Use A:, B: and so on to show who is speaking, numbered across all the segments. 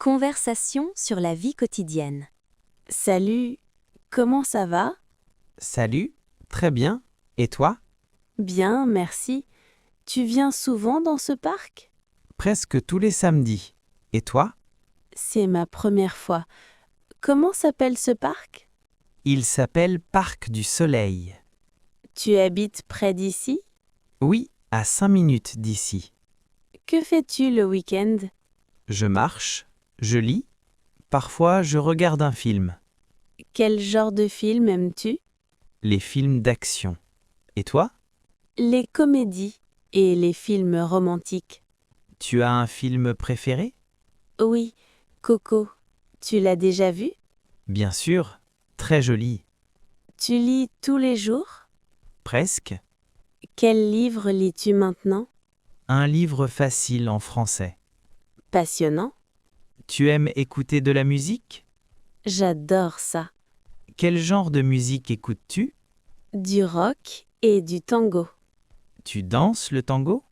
A: Conversation sur la vie quotidienne.
B: Salut, comment ça va?
C: Salut, très bien. Et toi?
B: Bien, merci. Tu viens souvent dans ce parc?
C: Presque tous les samedis. Et toi?
B: C'est ma première fois. Comment s'appelle ce parc?
C: Il s'appelle Parc du Soleil.
B: Tu habites près d'ici?
C: Oui, à 5 minutes d'ici.
B: Que fais-tu le week-end?
C: Je marche, je lis, parfois je regarde un film.
B: Quel genre de film aimes-tu?
C: Les films d'action. Et toi?
B: Les comédies et les films romantiques.
C: Tu as un film préféré?
B: Oui, Coco. Tu l'as déjà vu?
C: Bien sûr, très joli.
B: Tu lis tous les jours?
C: Presque.
B: Quel livre lis-tu maintenant?
C: Un livre facile en français.
B: Passionnant.
C: Tu aimes écouter de la musique?
B: J'adore ça.
C: Quel genre de musique écoutes-tu?
B: Du rock et du tango.
C: Tu danses le tango?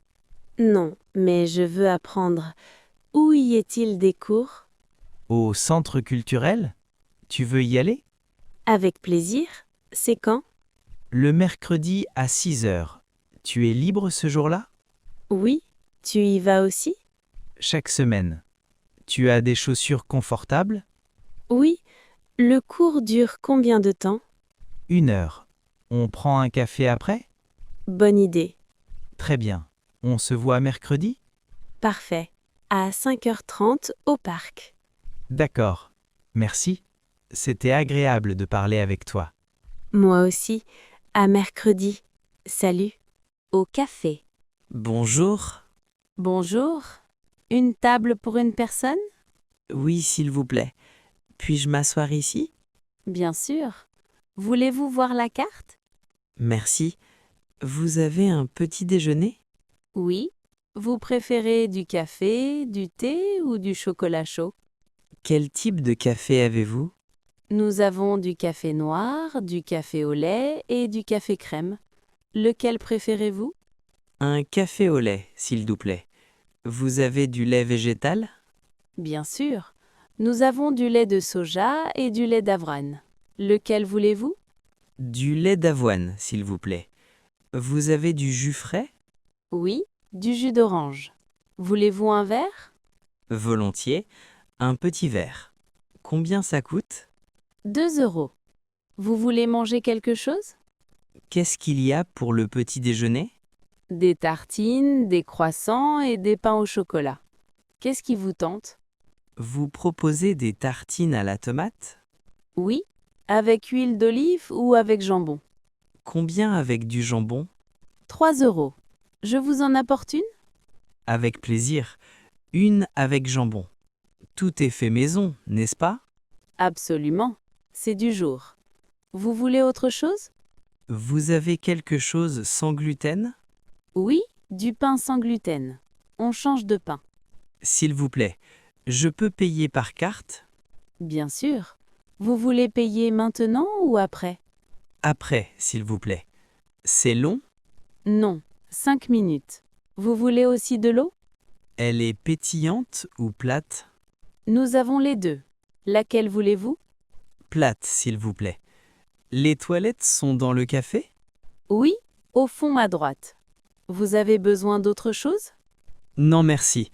B: Non, mais je veux apprendre. Où y est-il des cours?
C: Au centre culturel? Tu veux y aller?
B: Avec plaisir. C'est quand?
C: Le mercredi à 6 heures. Tu es libre ce jour-là?
B: Oui. Tu y vas aussi?
C: Chaque semaine. Tu as des chaussures confortables?
B: Oui. Le cours dure combien de temps?
C: 1 heure. On prend un café après?
B: Bonne idée.
C: Très bien. On se voit mercredi?
B: Parfait. À 5h30 au parc.
C: D'accord. Merci. C'était agréable de parler avec toi.
B: Moi aussi. À mercredi. Salut.
A: Au café.
D: Bonjour.
B: Bonjour. Une table pour une personne?
D: Oui, s'il vous plaît. Puis-je m'asseoir ici?
B: Bien sûr. Voulez-vous voir la carte?
D: Merci. Vous avez un petit déjeuner?
B: Oui. Vous préférez du café, du thé ou du chocolat chaud?
D: Quel type de café avez-vous?
B: Nous avons du café noir, du café au lait et du café crème. Lequel préférez-vous?
D: Un café au lait, s'il vous plaît. Vous avez du lait végétal?
B: Bien sûr. Nous avons du lait de soja et du lait d'avoine. Lequel voulez-vous?
D: Du lait d'avoine, s'il vous plaît. Vous avez du jus frais?
B: Oui, du jus d'orange. Voulez-vous un verre?
D: Volontiers. Un petit verre. Combien ça coûte?
B: 2 euros. Vous voulez manger quelque chose?
D: Qu'est-ce qu'il y a pour le petit déjeuner?
B: Des tartines, des croissants et des pains au chocolat. Qu'est-ce qui vous tente?
D: Vous proposez des tartines à la tomate?
B: Oui, avec huile d'olive ou avec jambon.
D: Combien avec du jambon?
B: 3 euros. Je vous en apporte une?
D: Avec plaisir. Une avec jambon. Tout est fait maison, n'est-ce pas?
B: Absolument. C'est du jour. Vous voulez autre chose?
D: Vous avez quelque chose sans gluten?
B: Oui, du pain sans gluten. On change de pain.
D: S'il vous plaît, je peux payer par carte?
B: Bien sûr. Vous voulez payer maintenant ou après?
D: Après, s'il vous plaît. C'est long?
B: Non, 5 minutes. Vous voulez aussi de l'eau?
D: Elle est pétillante ou plate?
B: Nous avons les deux. Laquelle voulez-vous?
D: Plate, s'il vous plaît. Les toilettes sont dans le café?
B: Oui, au fond à droite. Vous avez besoin d'autre chose?
D: Non, merci.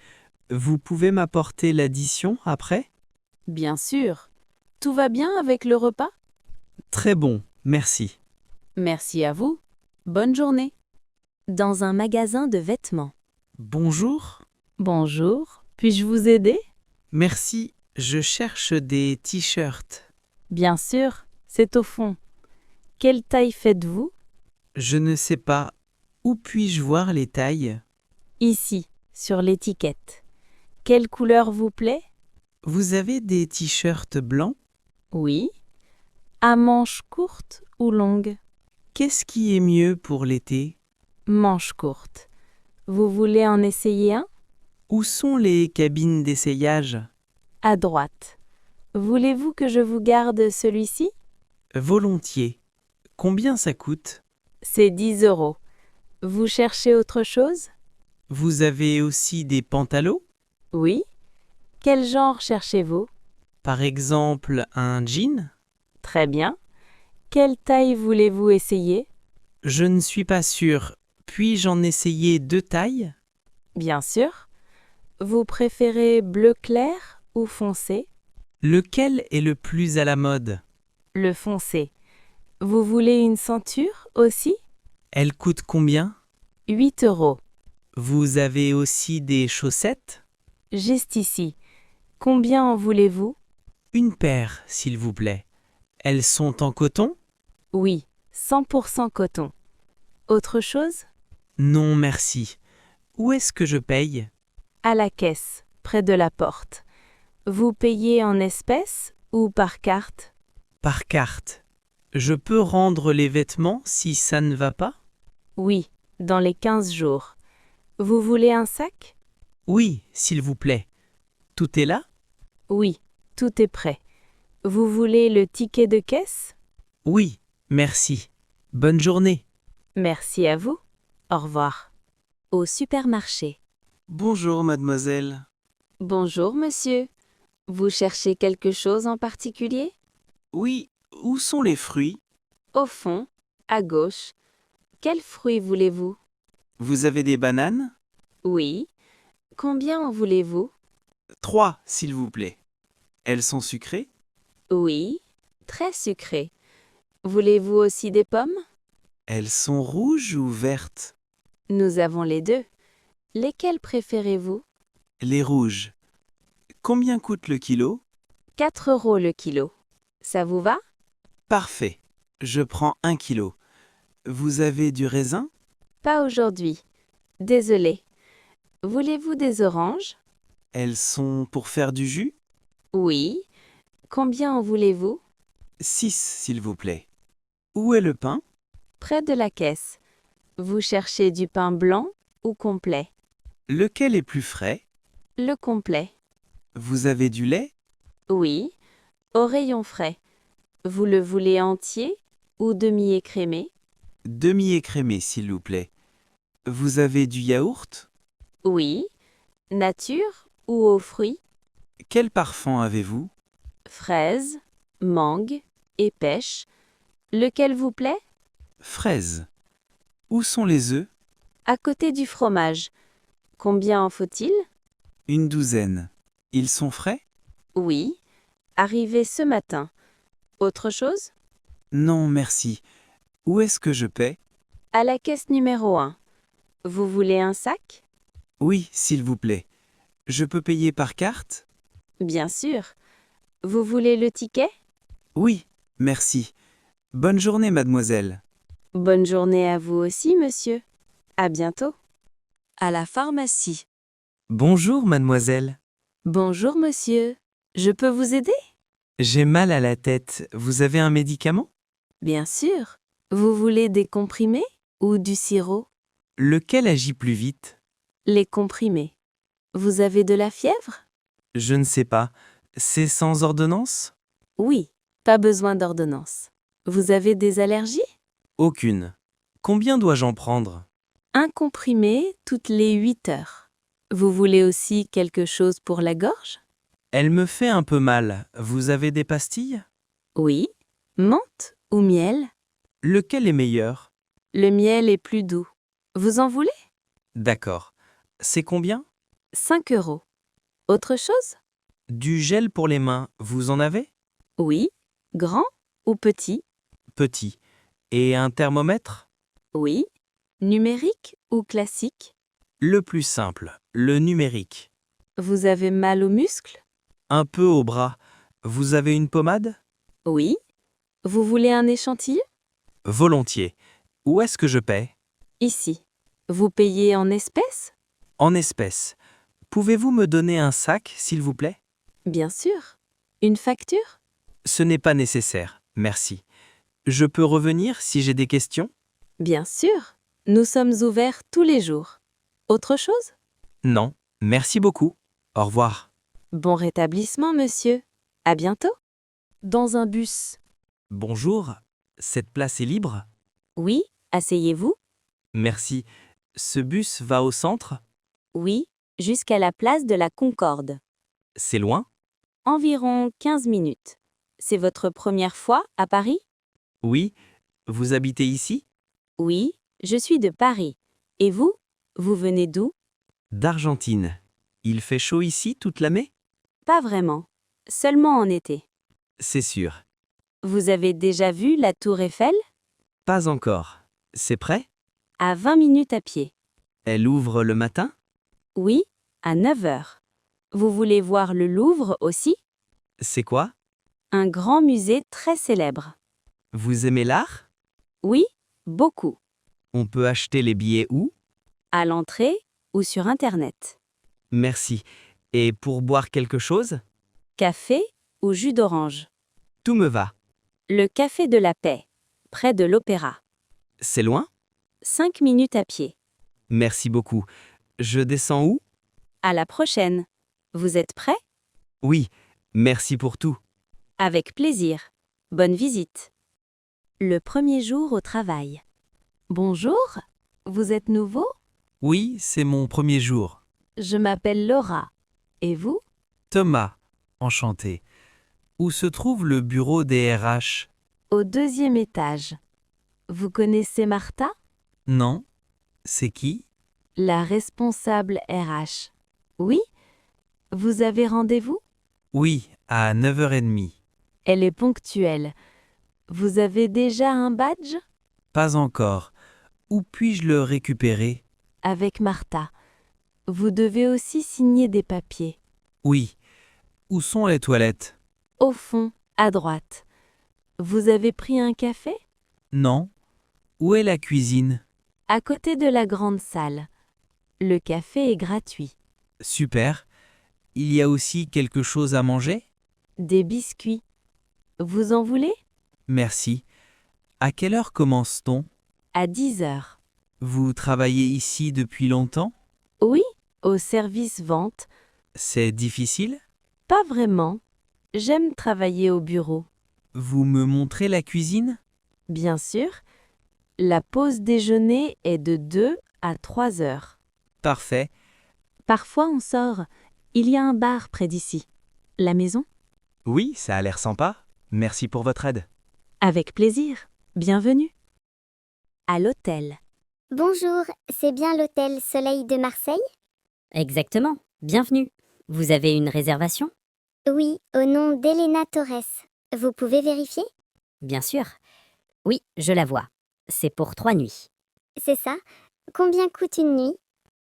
D: Vous pouvez m'apporter l'addition après?
B: Bien sûr. Tout va bien avec le repas?
D: Très bon, merci.
B: Merci à vous. Bonne journée.
A: Dans un magasin de vêtements.
C: Bonjour.
B: Bonjour. Puis-je vous aider?
C: Merci. Je cherche des t-shirts.
B: Bien sûr, c'est au fond. Quelle taille faites-vous?
C: Je ne sais pas. Où puis-je voir les tailles?
B: Ici, sur l'étiquette. Quelle couleur vous plaît?
C: Vous avez des t-shirts blancs?
B: Oui. À manches courtes ou longues?
C: Qu'est-ce qui est mieux pour l'été?
B: Manches courtes. Vous voulez en essayer un?
C: Où sont les cabines d'essayage?
B: À droite. Voulez-vous que je vous garde celui-ci?
C: Volontiers. Combien ça coûte?
B: C'est 10 euros. Vous cherchez autre chose?
C: Vous avez aussi des pantalons?
B: Oui. Quel genre cherchez-vous?
C: Par exemple, un jean?
B: Très bien. Quelle taille voulez-vous essayer?
C: Je ne suis pas sûr. Puis-je en essayer 2 tailles?
B: Bien sûr. Vous préférez bleu clair ou foncé?
C: Lequel est le plus à la mode?
B: Le foncé. Vous voulez une ceinture aussi?
C: Elle coûte combien?
B: 8 €.
C: Vous avez aussi des chaussettes?
B: Juste ici. Combien en voulez-vous?
C: Une paire, s'il vous plaît. Elles sont en coton?
B: Oui, 100% coton. Autre chose?
C: Non, merci. Où est-ce que je paye?
B: À la caisse, près de la porte. Vous payez en espèces ou par carte?
C: Par carte. Je peux rendre les vêtements si ça ne va pas?
B: Oui, dans les 15 jours. Vous voulez un sac?
C: Oui, s'il vous plaît. Tout est là?
B: Oui, tout est prêt. Vous voulez le ticket de caisse?
C: Oui, merci. Bonne journée.
B: Merci à vous. Au revoir.
A: Au supermarché.
C: Bonjour, mademoiselle.
B: Bonjour, monsieur. Vous cherchez quelque chose en particulier?
C: Oui, où sont les fruits?
B: Au fond, à gauche. Quels fruits voulez-vous?
C: Vous avez des bananes?
B: Oui. Combien en voulez-vous?
C: 3, s'il vous plaît. Elles sont sucrées?
B: Oui. Très sucré. Voulez-vous aussi des pommes?
C: Elles sont rouges ou vertes?
B: Nous avons les deux. Lesquelles préférez-vous?
C: Les rouges. Combien coûte le kilo?
B: 4 € le kilo. Ça vous va?
C: Parfait. Je prends 1 kilo. Vous avez du raisin?
B: Pas aujourd'hui. Désolé. Voulez-vous des oranges?
C: Elles sont pour faire du jus?
B: Oui. Combien en voulez-vous?
C: 6, s'il vous plaît. Où est le pain?
B: Près de la caisse. Vous cherchez du pain blanc ou complet?
C: Lequel est plus frais?
B: Le complet.
C: Vous avez du lait?
B: Oui. Au rayon frais. Vous le voulez entier ou demi-écrémé?
C: Demi-écrémé, s'il vous plaît. Vous avez du yaourt?
B: Oui. Nature ou aux fruits?
C: Quel parfum avez-vous?
B: Fraise, mangue et pêche. Lequel vous plaît?
C: Fraises. Où sont les œufs?
B: À côté du fromage. Combien en faut-il?
C: Une douzaine. Ils sont frais?
B: Oui. Arrivé ce matin. Autre chose?
C: Non, merci. Où est-ce que je paie?
B: À la caisse numéro 1. Vous voulez un sac?
C: Oui, s'il vous plaît. Je peux payer par carte?
B: Bien sûr. Vous voulez le ticket?
C: Oui, merci. Bonne journée, mademoiselle.
B: Bonne journée à vous aussi, monsieur. À bientôt.
A: À la pharmacie.
C: Bonjour, mademoiselle.
B: Bonjour, monsieur. Je peux vous aider?
C: J'ai mal à la tête. Vous avez un médicament?
B: Bien sûr. Vous voulez des comprimés ou du sirop?
C: Lequel agit plus vite?
B: Les comprimés. Vous avez de la fièvre?
C: Je ne sais pas. C'est sans ordonnance?
B: Oui, pas besoin d'ordonnance. Vous avez des allergies?
C: Aucune. Combien dois-je en prendre?
B: Un comprimé toutes les 8 heures. Vous voulez aussi quelque chose pour la gorge?
C: Elle me fait un peu mal. Vous avez des pastilles?
B: Oui. Menthe ou miel?
C: Lequel est meilleur?
B: Le miel est plus doux. Vous en voulez?
C: D'accord. C'est combien?
B: 5 €. Autre chose?
C: Du gel pour les mains, vous en avez?
B: Oui. Grand ou petit?
C: Petit. Et un thermomètre?
B: Oui. Numérique ou classique?
C: Le plus simple, le numérique.
B: Vous avez mal aux muscles?
C: Un peu au bras. Vous avez une pommade?
B: Oui. Vous voulez un échantillon?
C: Volontiers. Où est-ce que je paie?
B: Ici. Vous payez en espèces?
C: En espèces. Pouvez-vous me donner un sac, s'il vous plaît?
B: Bien sûr. Une facture?
C: Ce n'est pas nécessaire, merci. Je peux revenir si j'ai des questions?
B: Bien sûr. Nous sommes ouverts tous les jours. Autre chose?
C: Non, merci beaucoup. Au revoir.
B: Bon rétablissement, monsieur. À bientôt.
A: Dans un bus.
C: Bonjour, cette place est libre?
B: Oui. Asseyez-vous?
C: Merci. Ce bus va au centre?
A: Oui, jusqu'à la place de la Concorde.
D: C'est loin?
B: Environ 15 minutes. C'est votre première fois à Paris?
D: Oui. Vous habitez ici?
B: Oui, je suis de Paris. Et vous? Vous venez d'où?
D: D'Argentine. Il fait chaud ici toute l'année?
B: Pas vraiment. Seulement en été.
D: C'est sûr.
B: Vous avez déjà vu la tour Eiffel?
D: Pas encore. C'est prêt?
B: À 20 minutes à pied.
D: Elle ouvre le matin?
B: Oui, à 9 heures. Vous voulez voir le Louvre aussi?
D: C'est quoi?
B: Un grand musée très célèbre.
D: Vous aimez l'art?
B: Oui, beaucoup.
D: On peut acheter les billets où?
B: À l'entrée ou sur Internet.
D: Merci. Et pour boire quelque chose?
B: Café ou jus d'orange.
D: Tout me va.
B: Le Café de la Paix, près de l'Opéra.
D: C'est loin?
B: 5 minutes à pied.
D: Merci beaucoup. Je descends où?
B: À la prochaine. Vous êtes prêt?
D: Oui. Merci pour tout.
B: Avec plaisir. Bonne visite.
A: Le premier jour au travail.
B: Bonjour, vous êtes nouveau?
C: Oui, c'est mon premier jour.
B: Je m'appelle Laura. Et vous?
C: Thomas, enchanté. Où se trouve le bureau des RH?
B: Au 2e étage. Vous connaissez Martha?
C: Non. C'est qui?
B: La responsable RH. Oui? Vous avez rendez-vous?
C: Oui, à 9h30.
B: Elle est ponctuelle. Vous avez déjà un badge?
C: Pas encore. Où puis-je le récupérer?
B: Avec Martha. Vous devez aussi signer des papiers.
C: Oui. Où sont les toilettes?
B: Au fond, à droite. Vous avez pris un café?
C: Non. Où est la cuisine?
B: À côté de la grande salle. Le café est gratuit.
C: Super. Il y a aussi quelque chose à manger?
B: Des biscuits. Vous en voulez?
C: Merci. À quelle heure commence-t-on?
B: À 10 heures.
C: Vous travaillez ici depuis longtemps?
B: Oui, au service vente.
C: C'est difficile?
B: Pas vraiment. J'aime travailler au bureau.
C: Vous me montrez la cuisine?
B: Bien sûr. La pause déjeuner est de 2 à 3 heures.
C: Parfait.
A: Parfois on sort. Il y a un bar près d'ici. La maison?
C: Oui, ça a l'air sympa. Merci pour votre aide.
A: Avec plaisir. Bienvenue. À l'hôtel.
E: Bonjour, c'est bien l'hôtel Soleil de Marseille?
F: Exactement. Bienvenue. Vous avez une réservation?
E: Oui, au nom d'Elena Torres. Vous pouvez vérifier?
F: Bien sûr. Oui, je la vois. C'est pour 3 nuits.
E: C'est ça. Combien coûte une nuit?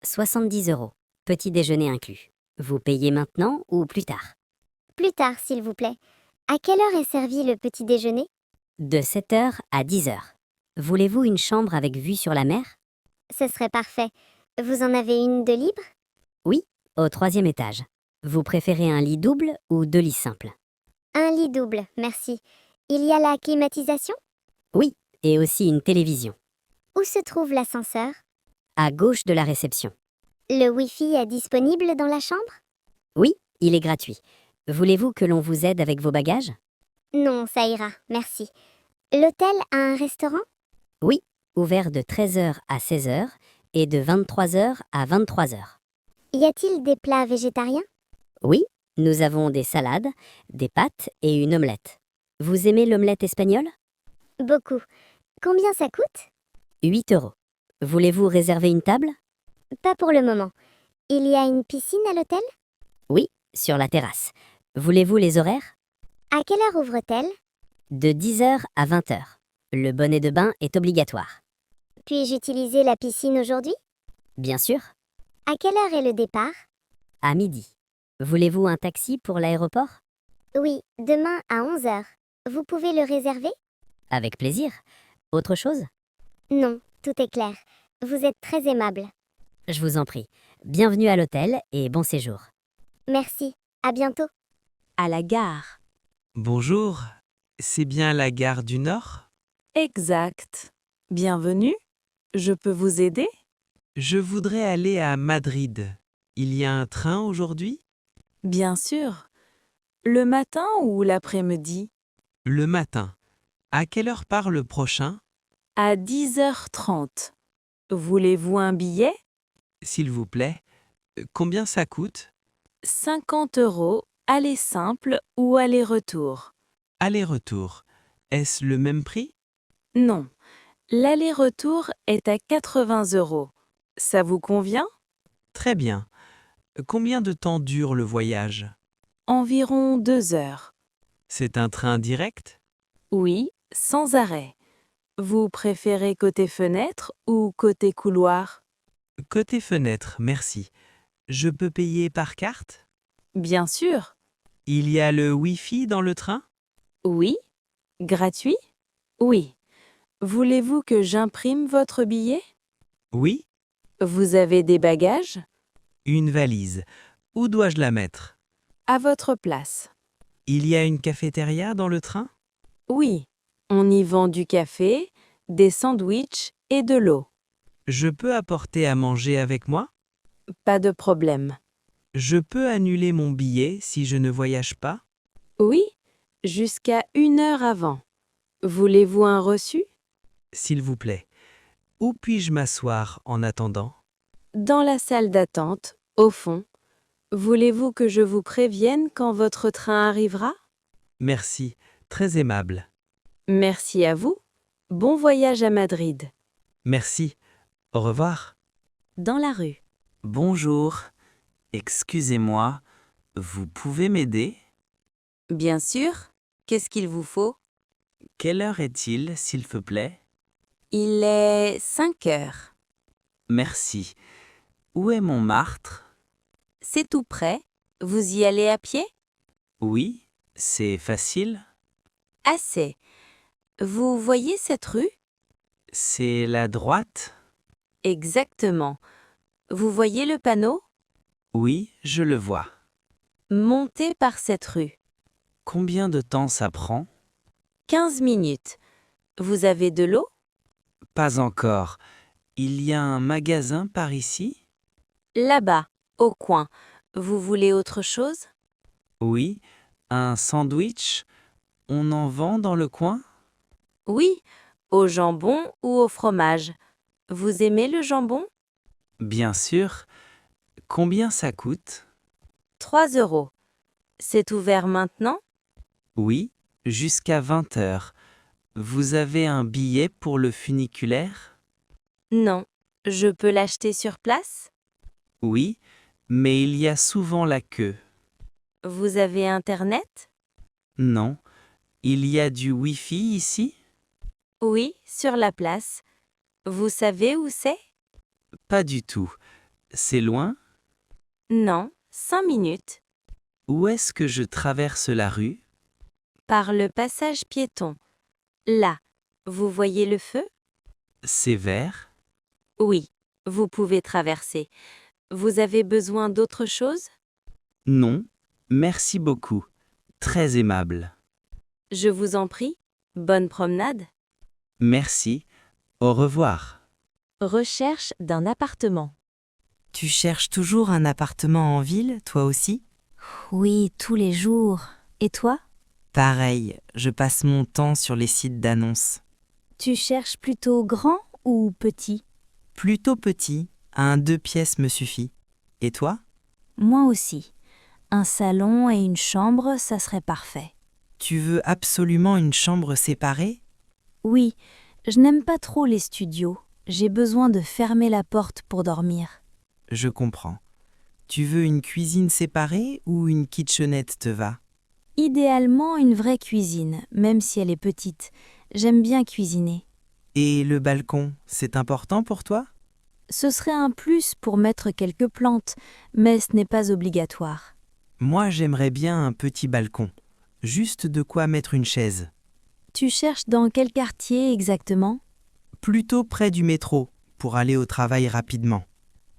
F: 70 €. Petit déjeuner inclus. Vous payez maintenant ou plus tard?
E: Plus tard, s'il vous plaît. À quelle heure est servi le petit déjeuner?
F: De 7 heures à 10 heures. Voulez-vous une chambre avec vue sur la mer?
E: Ce serait parfait. Vous en avez une de libre?
F: Oui, au 3e étage. Vous préférez un lit double ou 2 lits simples?
E: Un lit double, merci. Il y a la climatisation?
F: Oui, et aussi une télévision.
E: Où se trouve l'ascenseur?
F: À gauche de la réception.
E: Le Wi-Fi est disponible dans la chambre?
F: Oui, il est gratuit. Voulez-vous que l'on vous aide avec vos bagages?
E: Non, ça ira, merci. L'hôtel a un restaurant?
F: Oui, ouvert de 13 heures à 16 heures et de 23 heures à 23 heures.
E: Y a-t-il des plats végétariens?
F: Oui, nous avons des salades, des pâtes et une omelette. Vous aimez l'omelette espagnole?
E: Beaucoup. Combien ça coûte?
F: 8 €. Voulez-vous réserver une table?
E: Pas pour le moment. Il y a une piscine à l'hôtel?
F: Oui, sur la terrasse. Voulez-vous les horaires?
E: À quelle heure ouvre-t-elle?
F: De 10 heures à 20 heures. Le bonnet de bain est obligatoire.
E: Puis-je utiliser la piscine aujourd'hui?
F: Bien sûr,
E: À quelle heure est le départ?
F: à midi. Voulez-vous un taxi pour l'aéroport?
E: Oui, demain à 11 heures. Vous pouvez le réserver?
F: Avec plaisir. Autre chose?
E: Non, tout est clair. Vous êtes très aimable.
F: Je vous en prie. Bienvenue à l'hôtel et bon séjour.
E: Merci. À bientôt.
A: À la gare.
D: Bonjour. C'est bien la gare du Nord?
B: Exact. Bienvenue. Je peux vous aider?
D: Je voudrais aller à Madrid. Il y a un train aujourd'hui?
B: Bien sûr. Le matin ou l'après-midi?
D: Le matin. À quelle heure part le prochain?
B: À 10h30. Voulez-vous un billet?
D: S'il vous plaît. Combien ça coûte?
B: 50 € aller simple ou aller-retour.
C: Aller-retour. Est-ce le même prix?
B: Non, l'aller-retour est à 80 €. Ça vous convient?
C: Très bien. Combien de temps dure le voyage?
B: Environ 2 heures.
C: C'est un train direct?
B: Oui, sans arrêt. Vous préférez côté fenêtre ou côté couloir?
C: Côté fenêtre, merci. Je peux payer par carte?
B: Bien sûr.
C: Il y a le Wi-Fi dans le train?
B: Oui. Gratuit? Oui. Voulez-vous que j'imprime votre billet?
C: Oui.
B: Vous avez des bagages?
C: Une valise. Où dois-je la mettre?
B: À votre place.
C: Il y a une cafétéria dans le train?
B: Oui. On y vend du café, des sandwichs et de l'eau.
C: Je peux apporter à manger avec moi?
B: Pas de problème.
C: Je peux annuler mon billet si je ne voyage pas?
B: Oui, jusqu'à 1 heure avant. Voulez-vous un reçu?
C: S'il vous plaît. Où puis-je m'asseoir en attendant?
B: Dans la salle d'attente, au fond. Voulez-vous que je vous prévienne quand votre train arrivera?
C: Merci, très aimable.
B: Merci à vous. Bon voyage à Madrid.
C: Merci. Au revoir.
A: Dans la rue.
D: Bonjour. Excusez-moi, vous pouvez m'aider?
B: Bien sûr. Qu'est-ce qu'il vous faut?
D: Quelle heure est-il, s'il vous plaît?
B: Il est 5 heures.
D: Merci. Où est Montmartre?
B: C'est tout près. Vous y allez à pied?
D: Oui, c'est facile.
B: Assez. Vous voyez cette rue?
D: C'est la droite?
B: Exactement. Vous voyez le panneau?
D: Oui, je le vois.
B: Montez par cette rue.
D: Combien de temps ça prend?
B: 15 minutes. Vous avez de l'eau?
D: Pas encore. Il y a un magasin par ici?
B: Là-bas, au coin. Vous voulez autre chose?
D: Oui, un sandwich? On en vend dans le coin?
B: Oui, au jambon ou au fromage. Vous aimez le jambon?
D: Bien sûr. Combien ça coûte?
B: 3 €. C'est ouvert maintenant?
D: Oui, jusqu'à 20 heures. Vous avez un billet pour le funiculaire?
B: Non. Je peux l'acheter sur place?
D: Oui, mais il y a souvent la queue.
B: Vous avez Internet?
D: Non. Il y a du Wi-Fi ici?
B: Oui, sur la place. Vous savez où c'est?
D: Pas du tout. C'est loin?
B: Non, 5 minutes.
D: Où est-ce que je traverse la rue?
B: Par le passage piéton. Là. Vous voyez le feu?
D: C'est vert?
B: Oui, vous pouvez traverser. Vous avez besoin d'autre chose?
D: Non. Merci beaucoup. Très aimable.
B: Je vous en prie. Bonne promenade.
D: Merci. Au revoir.
A: Recherche d'un appartement.
G: Tu cherches toujours un appartement en ville, toi aussi?
A: Oui, tous les jours. Et toi?
G: Pareil, je passe mon temps sur les sites d'annonces.
A: Tu cherches plutôt grand ou petit?
G: Plutôt petit, un 2 pièces me suffit. Et toi?
A: Moi aussi. Un salon et une chambre, ça serait parfait.
G: Tu veux absolument une chambre séparée?
A: Oui, je n'aime pas trop les studios. J'ai besoin de fermer la porte pour dormir.
G: Je comprends. Tu veux une cuisine séparée ou une kitchenette te va?
A: Idéalement, une vraie cuisine, même si elle est petite. J'aime bien cuisiner.
G: Et le balcon, c'est important pour toi?
A: Ce serait un plus pour mettre quelques plantes, mais ce n'est pas obligatoire.
G: Moi, j'aimerais bien un petit balcon. Juste de quoi mettre une chaise.
A: Tu cherches dans quel quartier exactement?
G: Plutôt près du métro, pour aller au travail rapidement.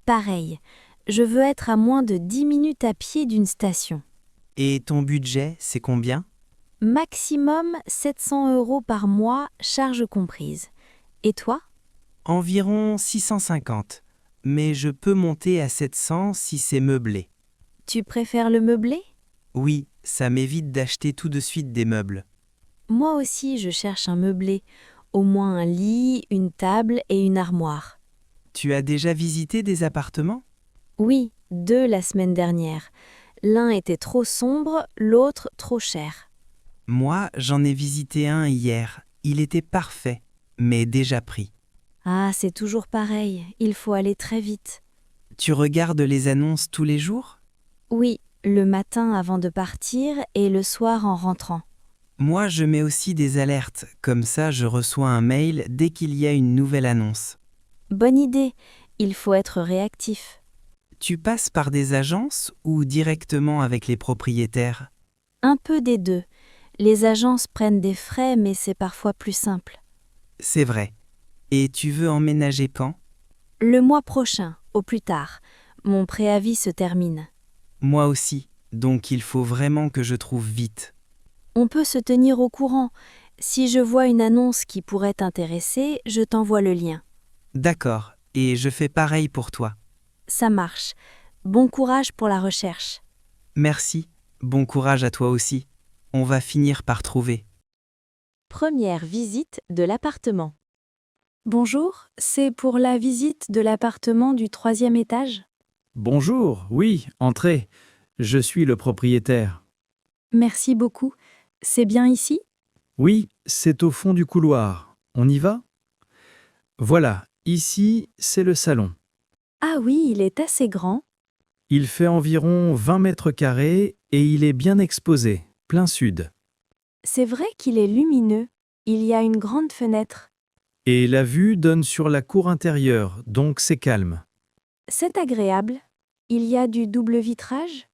A: Pareil, je veux être à moins de 10 minutes à pied d'une station.
G: Et ton budget, c'est combien?
A: Maximum 700 € par mois, charges comprises. Et toi?
G: Environ 650, mais je peux monter à 700 si c'est meublé.
A: Tu préfères le meublé?
G: Oui, ça m'évite d'acheter tout de suite des meubles.
A: Moi aussi, je cherche un meublé. Au moins un lit, une table et une armoire.
G: Tu as déjà visité des appartements?
A: Oui, 2 la semaine dernière. L'un était trop sombre, l'autre trop cher.
G: Moi, j'en ai visité un hier. Il était parfait, mais déjà pris.
A: Ah, c'est toujours pareil, il faut aller très vite.
G: Tu regardes les annonces tous les jours?
A: Oui, le matin avant de partir et le soir en rentrant.
G: Moi, je mets aussi des alertes. Comme ça, je reçois un mail dès qu'il y a une nouvelle annonce.
A: Bonne idée, il faut être réactif.
G: Tu passes par des agences ou directement avec les propriétaires?
A: Un peu des deux. Les agences prennent des frais, mais c'est parfois plus simple.
G: C'est vrai. Et tu veux emménager quand?
A: Le mois prochain, au plus tard. Mon préavis se termine.
G: Moi aussi. Donc il faut vraiment que je trouve vite.
A: On peut se tenir au courant. Si je vois une annonce qui pourrait t'intéresser, je t'envoie le lien.
G: D'accord. Et je fais pareil pour toi.
A: Ça marche. Bon courage pour la recherche.
G: Merci. Bon courage à toi aussi. On va finir par trouver.
B: Première visite de l'appartement.
A: Bonjour, c'est pour la visite de l'appartement du 3e étage?
H: Bonjour, oui, entrez. Je suis le propriétaire.
A: Merci beaucoup. C'est bien ici?
H: Oui, c'est au fond du couloir. On y va? Voilà, ici, c'est le salon.
A: Ah oui, il est assez grand.
H: Il fait environ 20 mètres carrés et il est bien exposé, plein sud.
A: C'est vrai qu'il est lumineux. Il y a une grande fenêtre.
H: Et la vue donne sur la cour intérieure, donc c'est calme.
A: C'est agréable. Il y a du double vitrage?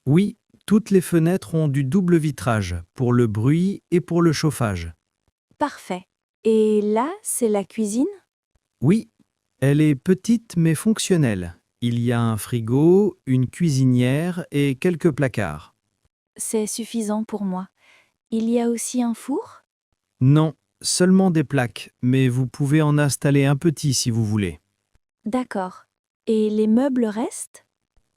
H: Oui, toutes les fenêtres ont du double vitrage, pour le bruit et pour le chauffage.
A: Parfait. Et là, c'est la cuisine?
H: Oui, elle est petite mais fonctionnelle. Il y a un frigo, une cuisinière et quelques placards.
A: C'est suffisant pour moi. Il y a aussi un four?
H: Non, seulement des plaques, mais vous pouvez en installer un petit si vous voulez.
A: D'accord. Et les meubles restent?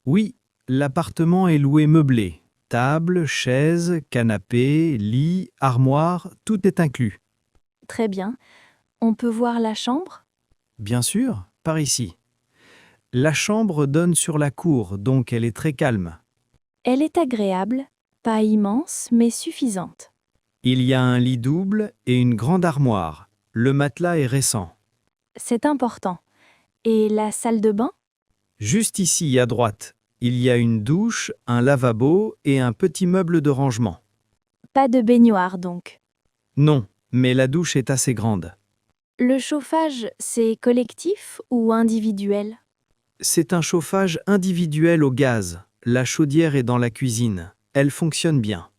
H: Oui, l'appartement est loué meublé. Table, chaise, canapé, lit, armoire, tout est inclus.
A: Très bien. On peut voir la chambre?
H: Bien sûr, par ici. La chambre donne sur la cour, donc elle est très calme.
A: Elle est agréable, pas immense, mais suffisante.
H: Il y a un lit double et une grande armoire. Le matelas est récent.
A: C'est important. Et la salle de bain?
H: Juste ici, à droite, il y a une douche, un lavabo et un petit meuble de rangement.
A: Pas de baignoire donc.
H: Non, mais la douche est assez grande.
A: Le chauffage, c'est collectif ou individuel?
H: C'est un chauffage individuel au gaz. La chaudière est dans la cuisine. Elle fonctionne bien.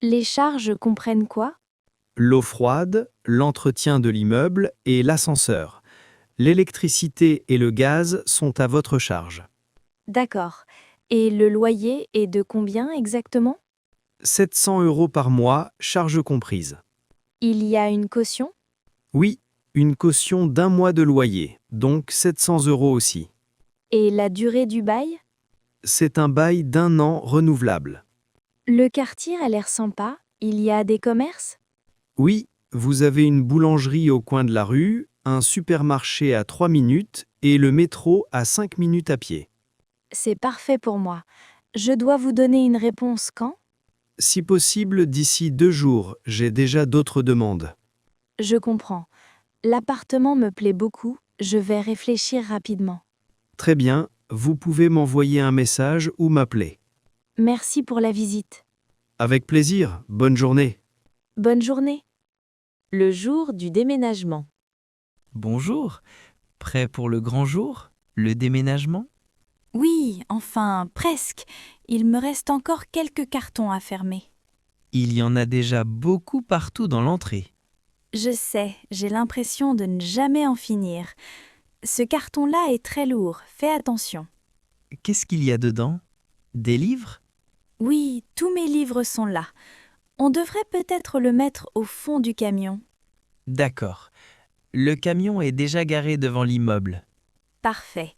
A: Les charges comprennent quoi?
H: L'eau froide, l'entretien de l'immeuble et l'ascenseur. L'électricité et le gaz sont à votre charge.
A: D'accord. Et le loyer est de combien exactement?
H: 700 € par mois, charges comprises.
A: Il y a une caution?
H: Oui, une caution d'1 mois de loyer, donc 700 € aussi.
A: Et la durée du bail?
H: C'est un bail d'1 an renouvelable.
A: Le quartier a l'air sympa. Il y a des commerces?
H: Oui, vous avez une boulangerie au coin de la rue, un supermarché à 3 minutes et le métro à 5 minutes à pied.
A: C'est parfait pour moi. Je dois vous donner une réponse quand?
H: Si possible, d'ici 2 jours, j'ai déjà d'autres demandes.
A: Je comprends. L'appartement me plaît beaucoup. Je vais réfléchir rapidement.
H: Très bien, vous pouvez m'envoyer un message ou m'appeler.
A: Merci pour la visite.
H: Avec plaisir, bonne journée.
A: Bonne journée.
B: Le jour du déménagement.
C: Bonjour. Prêt pour le grand jour? Le déménagement?
I: Oui, enfin, presque. Il me reste encore quelques cartons à fermer.
C: Il y en a déjà beaucoup partout dans l'entrée.
I: Je sais, j'ai l'impression de ne jamais en finir. Ce carton-là est très lourd, fais attention.
C: Qu'est-ce qu'il y a dedans? Des livres?
I: Oui, tous mes livres sont là. On devrait peut-être le mettre au fond du camion.
C: D'accord. Le camion est déjà garé devant l'immeuble.
I: Parfait.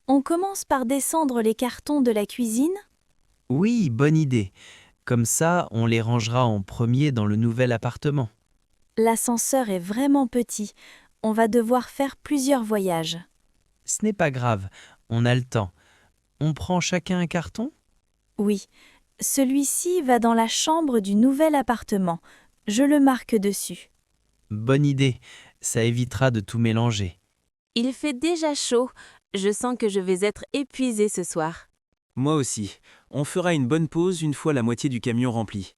I: On commence par descendre les cartons de la cuisine?
C: Oui, bonne idée. Comme ça, on les rangera en premier dans le nouvel appartement.
I: L'ascenseur est vraiment petit. On va devoir faire plusieurs voyages.
C: Ce n'est pas grave, on a le temps. On prend chacun un carton?
I: Oui, celui-ci va dans la chambre du nouvel appartement. Je le marque dessus.
C: Bonne idée, ça évitera de tout mélanger.
B: Il fait déjà chaud. Je sens que je vais être épuisée ce soir.
J: Moi aussi. On fera une bonne pause une fois la moitié du camion rempli.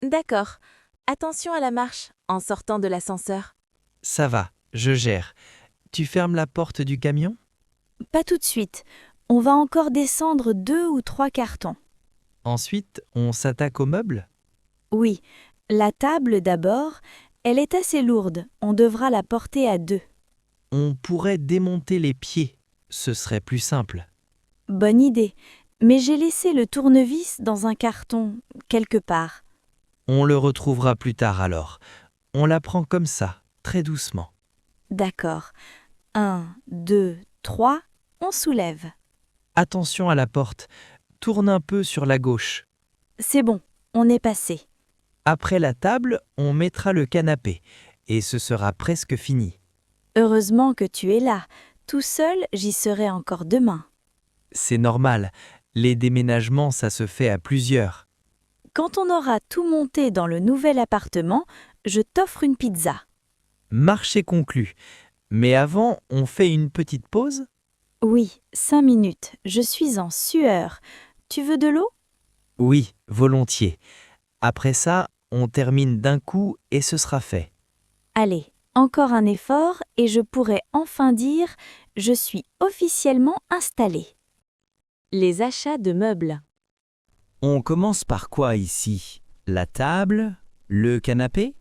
B: D'accord. Attention à la marche en sortant de l'ascenseur.
C: Ça va, je gère. Tu fermes la porte du camion?
I: Pas tout de suite. On va encore descendre 2 ou 3 cartons.
C: Ensuite, on s'attaque aux meubles?
I: Oui, la table d'abord. Elle est assez lourde. On devra la porter à 2.
C: On pourrait démonter les pieds. Ce serait plus simple.
I: Bonne idée. Mais j'ai laissé le tournevis dans un carton, quelque part.
C: On le retrouvera plus tard alors. On la prend comme ça, très doucement.
I: D'accord. 1, 2, 3, on soulève.
C: Attention à la porte. Tourne un peu sur la gauche.
I: C'est bon, on est passé.
C: Après la table, on mettra le canapé. Et ce sera presque fini.
I: Heureusement que tu es là. Tout seul, j'y serai encore demain.
C: C'est normal. Les déménagements, ça se fait à plusieurs.
I: Quand on aura tout monté dans le nouvel appartement, je t'offre une pizza.
C: Marché conclu. Mais avant, on fait une petite pause?
I: Oui, 5 minutes. Je suis en sueur. Tu veux de l'eau?
C: Oui, volontiers. Après ça, on termine d'un coup et ce sera fait.
I: Allez, encore un effort et je pourrai enfin dire « Je suis officiellement installée ».
B: Les achats de meubles.
J: On commence par quoi ici? La table? Le canapé?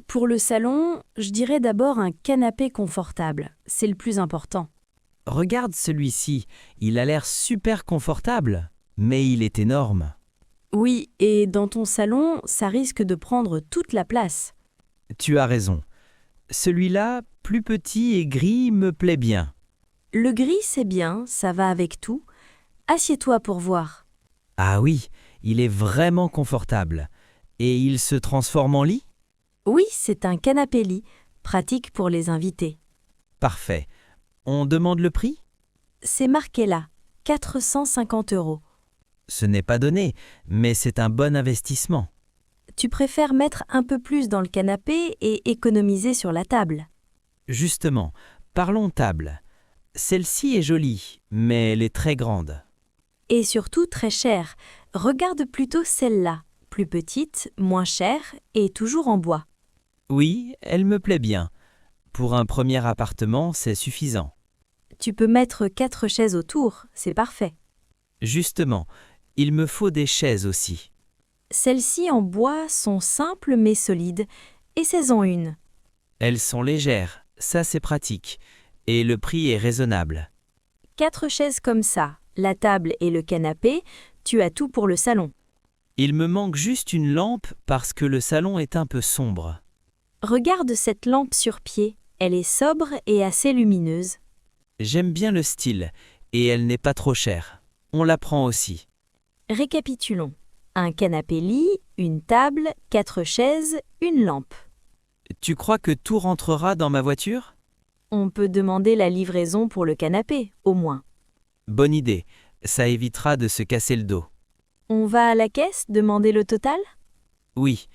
K: Pour le salon, je dirais d'abord un canapé confortable. C'est le plus important.
J: Regarde celui-ci, il a l'air super confortable, mais il est énorme.
K: Oui, et dans ton salon, ça risque de prendre toute la place.
J: Tu as raison. Celui-là, plus petit et gris, me plaît bien.
K: Le gris, c'est bien, ça va avec tout. Assieds-toi pour voir.
J: Ah oui, il est vraiment confortable. Et il se transforme en lit?
K: Oui, c'est un canapé-lit, pratique pour les invités.
J: Parfait. On demande le prix?
K: C'est marqué là, 450 €.
J: Ce n'est pas donné, mais c'est un bon investissement.
K: Tu préfères mettre un peu plus dans le canapé et économiser sur la table.
J: Justement, parlons table. Celle-ci est jolie, mais elle est très grande.
K: Et surtout très chère. Regarde plutôt celle-là, plus petite, moins chère et toujours en bois.
J: Oui, elle me plaît bien. Pour un premier appartement, c'est suffisant.
K: Tu peux mettre 4 chaises autour, c'est parfait.
J: Justement, il me faut des chaises aussi.
K: Celles-ci en bois sont simples mais solides, essaie-en une.
J: Elles sont légères, ça c'est pratique, et le prix est raisonnable.
K: 4 chaises comme ça, la table et le canapé, tu as tout pour le salon.
J: Il me manque juste une lampe parce que le salon est un peu sombre.
K: Regarde cette lampe sur pied, elle est sobre et assez lumineuse.
J: J'aime bien le style, et elle n'est pas trop chère. On la prend aussi.
K: Récapitulons. Un canapé-lit, une table, 4 chaises, une lampe.
J: Tu crois que tout rentrera dans ma voiture?
K: On peut demander la livraison pour le canapé, au moins.
J: Bonne idée, ça évitera de se casser le dos.
K: On va à la caisse demander le total?
J: Oui,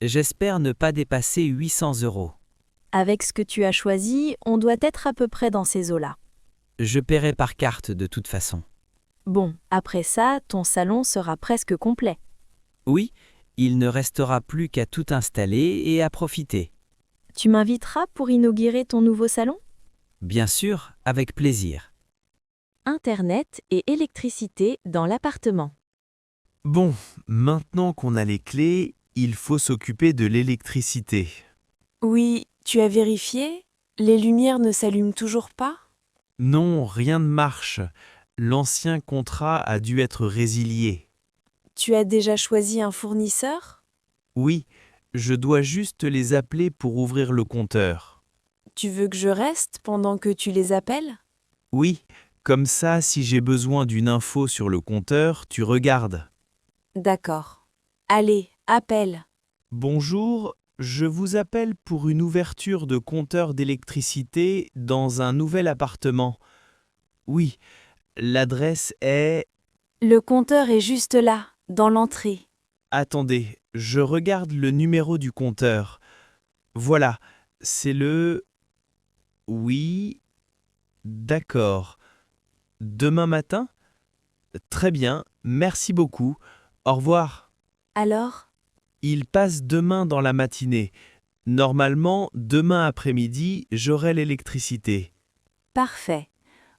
J: j'espère ne pas dépasser 800 €.
K: Avec ce que tu as choisi, on doit être à peu près dans ces eaux-là.
J: Je paierai par carte de toute façon.
K: Bon, après ça, ton salon sera presque complet.
J: Oui, il ne restera plus qu'à tout installer et à profiter.
K: Tu m'inviteras pour inaugurer ton nouveau salon?
J: Bien sûr, avec plaisir.
B: Internet et électricité dans l'appartement.
H: Bon, maintenant qu'on a les clés, il faut s'occuper de l'électricité.
L: Oui, tu as vérifié? Les lumières ne s'allument toujours pas?
H: Non, rien ne marche. L'ancien contrat a dû être résilié.
L: Tu as déjà choisi un fournisseur?
H: Oui, je dois juste les appeler pour ouvrir le compteur.
L: Tu veux que je reste pendant que tu les appelles?
H: Oui, comme ça, si j'ai besoin d'une info sur le compteur, tu regardes.
L: D'accord. Allez, appelle.
H: Bonjour, je vous appelle pour une ouverture de compteur d'électricité dans un nouvel appartement. Oui, l'adresse est...
L: Le compteur est juste là.
I: dans l'entrée.
H: Attendez, je regarde le numéro du compteur. Voilà, c'est le... Oui, d'accord. Demain matin? Très bien, merci beaucoup. Au revoir.
I: Alors,
H: Il passe demain dans la matinée. Normalement, demain après-midi, j'aurai l'électricité.
I: parfait.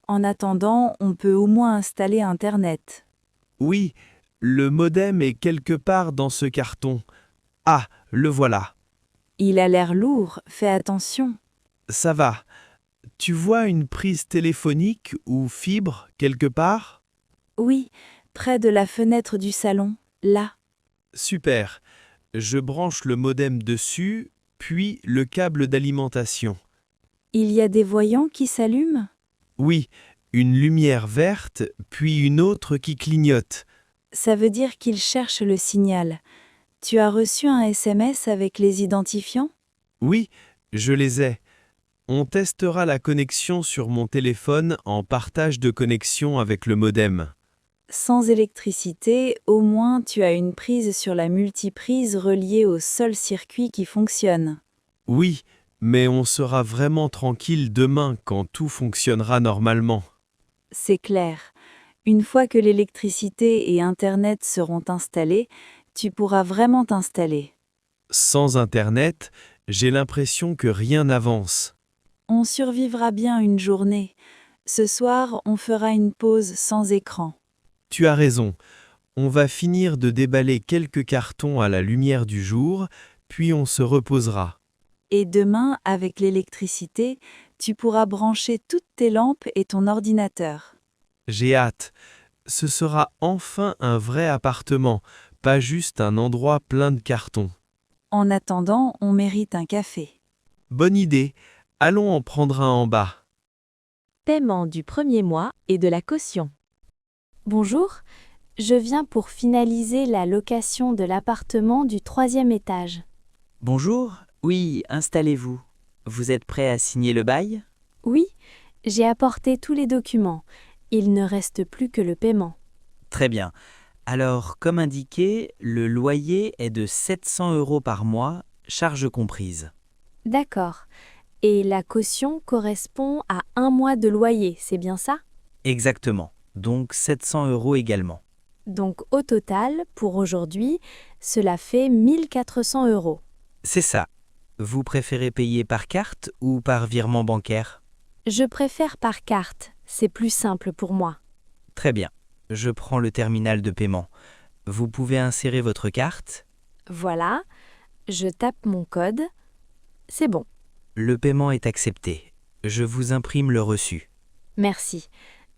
I: En attendant, on peut au moins installer Internet.
H: Oui, le modem est quelque part dans ce carton. Ah, le voilà.
I: Il a l'air lourd, fais attention.
H: Ça va. Tu vois une prise téléphonique ou fibre quelque part?
I: Oui, près de la fenêtre du salon, là.
H: Super. Je branche le modem dessus, puis le câble d'alimentation.
I: Il y a des voyants qui s'allument?
H: Oui, une lumière verte, puis une autre qui clignote.
I: Ça veut dire qu'il cherche le signal. Tu as reçu un SMS avec les identifiants?
H: Oui, je les ai. On testera la connexion sur mon téléphone en partage de connexion avec le modem.
I: Sans électricité, au moins tu as une prise sur la multiprise reliée au seul circuit qui fonctionne.
H: Oui, mais on sera vraiment tranquille demain quand tout fonctionnera normalement.
I: C'est clair. Une fois que l'électricité et Internet seront installés, tu pourras vraiment t'installer.
H: Sans Internet, j'ai l'impression que rien n'avance.
I: On survivra bien une journée. Ce soir, on fera une pause sans écran.
H: Tu as raison. On va finir de déballer quelques cartons à la lumière du jour, puis on se reposera.
I: Et demain, avec l'électricité, tu pourras brancher toutes tes lampes et ton ordinateur.
H: J'ai hâte. Ce sera enfin un vrai appartement, pas juste un endroit plein de cartons.
I: En attendant, on mérite un café.
H: Bonne idée. Allons en prendre un en bas.
K: Paiement du premier mois et de la caution.
A: Bonjour, je viens pour finaliser la location de l'appartement du 3e étage.
D: Bonjour, oui, installez-vous. Vous êtes prêt à signer le bail?
A: Oui, j'ai apporté tous les documents. Il ne reste plus que le paiement.
D: Très bien. Alors, comme indiqué, le loyer est de 700 € par mois, charges comprises.
A: D'accord. Et la caution correspond à 1 mois de loyer, c'est bien ça?
D: Exactement. Donc 700 € également.
A: Donc au total, pour aujourd'hui, cela fait 1 400 €.
D: C'est ça. Vous préférez payer par carte ou par virement bancaire?
A: Je préfère par carte, c'est plus simple pour moi.
D: Très bien. Je prends le terminal de paiement. Vous pouvez insérer votre carte.
A: Voilà, je tape mon code. C'est bon.
D: Le paiement est accepté. Je vous imprime le reçu.
A: Merci.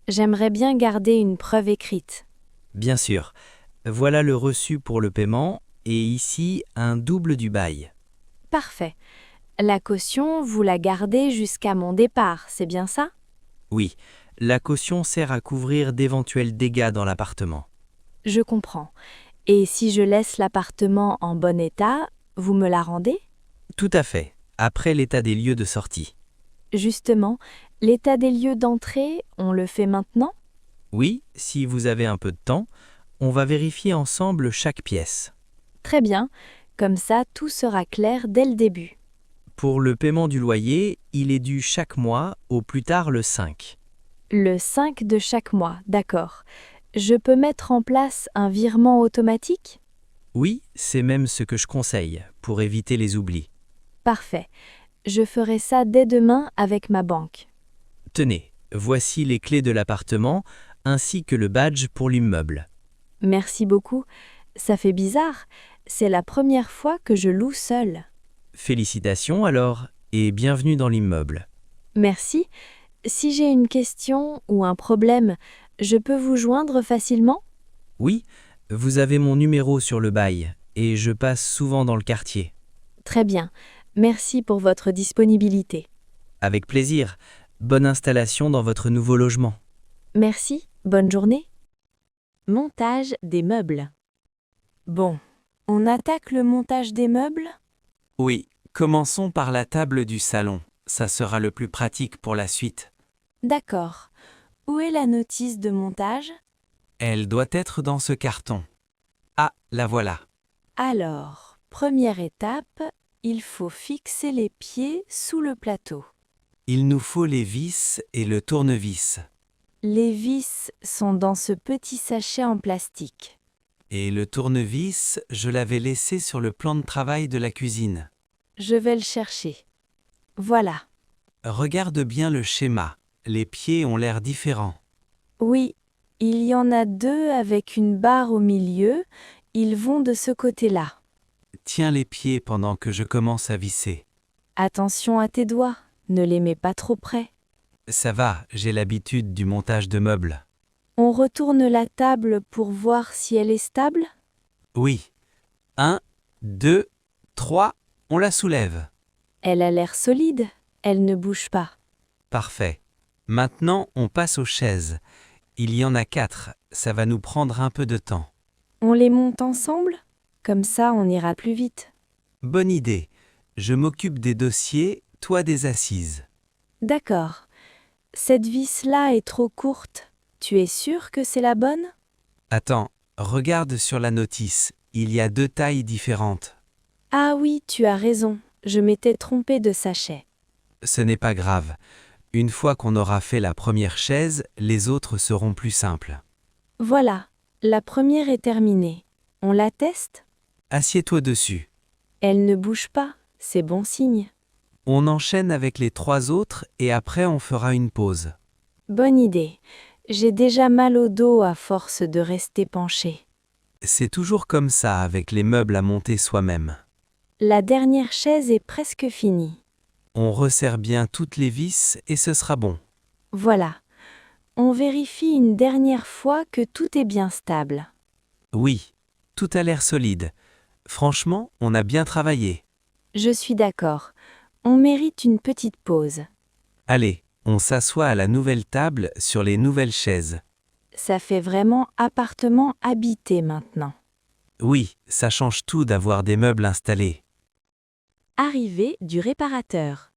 A: J'aimerais bien garder une preuve écrite.
D: Bien sûr. Voilà le reçu pour le paiement et ici un double du bail.
A: Parfait. La caution, vous la gardez jusqu'à mon départ, c'est bien ça?
D: Oui, la caution sert à couvrir d'éventuels dégâts dans l'appartement.
A: Je comprends. Et si je laisse l'appartement en bon état, vous me la rendez?
D: Tout à fait, après l'état des lieux de sortie.
A: Justement, l'état des lieux d'entrée, on le fait maintenant?
D: Oui, si vous avez un peu de temps, on va vérifier ensemble chaque pièce.
A: Très bien, comme ça tout sera clair dès le début.
D: Pour le paiement du loyer, il est dû chaque mois, au plus tard le 5.
A: Le 5 de chaque mois, d'accord. Je peux mettre en place un virement automatique?
D: Oui, c'est même ce que je conseille, pour éviter les oublis.
A: Parfait. Je ferai ça dès demain avec ma banque.
D: Tenez, voici les clés de l'appartement, ainsi que le badge pour l'immeuble.
A: Merci beaucoup. Ça fait bizarre. C'est la première fois que je loue seule.
D: Félicitations alors, et bienvenue dans l'immeuble.
A: Merci. Si j'ai une question ou un problème, je peux vous joindre facilement?
D: Oui, vous avez mon numéro sur le bail, et je passe souvent dans le quartier.
A: Très bien. Merci pour votre disponibilité.
D: Avec plaisir. Bonne installation dans votre nouveau logement.
A: Merci. Bonne journée.
K: Montage des meubles.
I: Bon, on attaque le montage des meubles?
G: Oui, commençons par la table du salon. Ça sera le plus pratique pour la suite.
I: D'accord. Où est la notice de montage?
G: Elle doit être dans ce carton.
C: Ah, la voilà.
K: Alors, première étape, il faut fixer les pieds sous le plateau.
C: Il nous faut les vis et le tournevis.
K: Les vis sont dans ce petit sachet en plastique.
C: Et le tournevis, je l'avais laissé sur le plan de travail de la cuisine.
K: Je vais le chercher. Voilà.
C: Regarde bien le schéma. Les pieds ont l'air différents.
K: Oui, il y en a 2 avec une barre au milieu. Ils vont de ce côté-là.
C: Tiens les pieds pendant que je commence à visser.
K: Attention à tes doigts, ne les mets pas trop près.
C: Ça va, j'ai l'habitude du montage de meubles.
K: On retourne la table pour voir si elle est stable?
C: Oui. 1, 2, 3, on la soulève.
K: Elle a l'air solide, elle ne bouge pas.
C: Parfait. Maintenant, on passe aux chaises. Il y en a 4, ça va nous prendre un peu de temps.
K: On les monte ensemble? Comme ça, on ira plus vite.
C: Bonne idée. Je m'occupe des dossiers, toi des assises.
K: D'accord. Cette vis-là est trop courte. Tu es sûr que c'est la bonne?
C: Attends, regarde sur la notice. Il y a 2 tailles différentes.
K: Ah oui, tu as raison. Je m'étais trompée de sachet.
C: Ce n'est pas grave. Une fois qu'on aura fait la première chaise, les autres seront plus simples.
K: Voilà, la première est terminée. On la teste?
C: Assieds-toi dessus.
K: Elle ne bouge pas, c'est bon signe.
C: On enchaîne avec les 3 autres et après on fera une pause.
K: Bonne idée. J'ai déjà mal au dos à force de rester penchée.
C: C'est toujours comme ça avec les meubles à monter soi-même.
K: La dernière chaise est presque finie.
C: On resserre bien toutes les vis et ce sera bon.
K: Voilà. On vérifie une dernière fois que tout est bien stable.
C: Oui, tout a l'air solide. Franchement, on a bien travaillé.
K: Je suis d'accord. On mérite une petite pause.
C: Allez, on s'assoit à la nouvelle table sur les nouvelles chaises.
K: Ça fait vraiment appartement habité maintenant.
C: Oui, ça change tout d'avoir des meubles installés.
B: Arrivée du réparateur.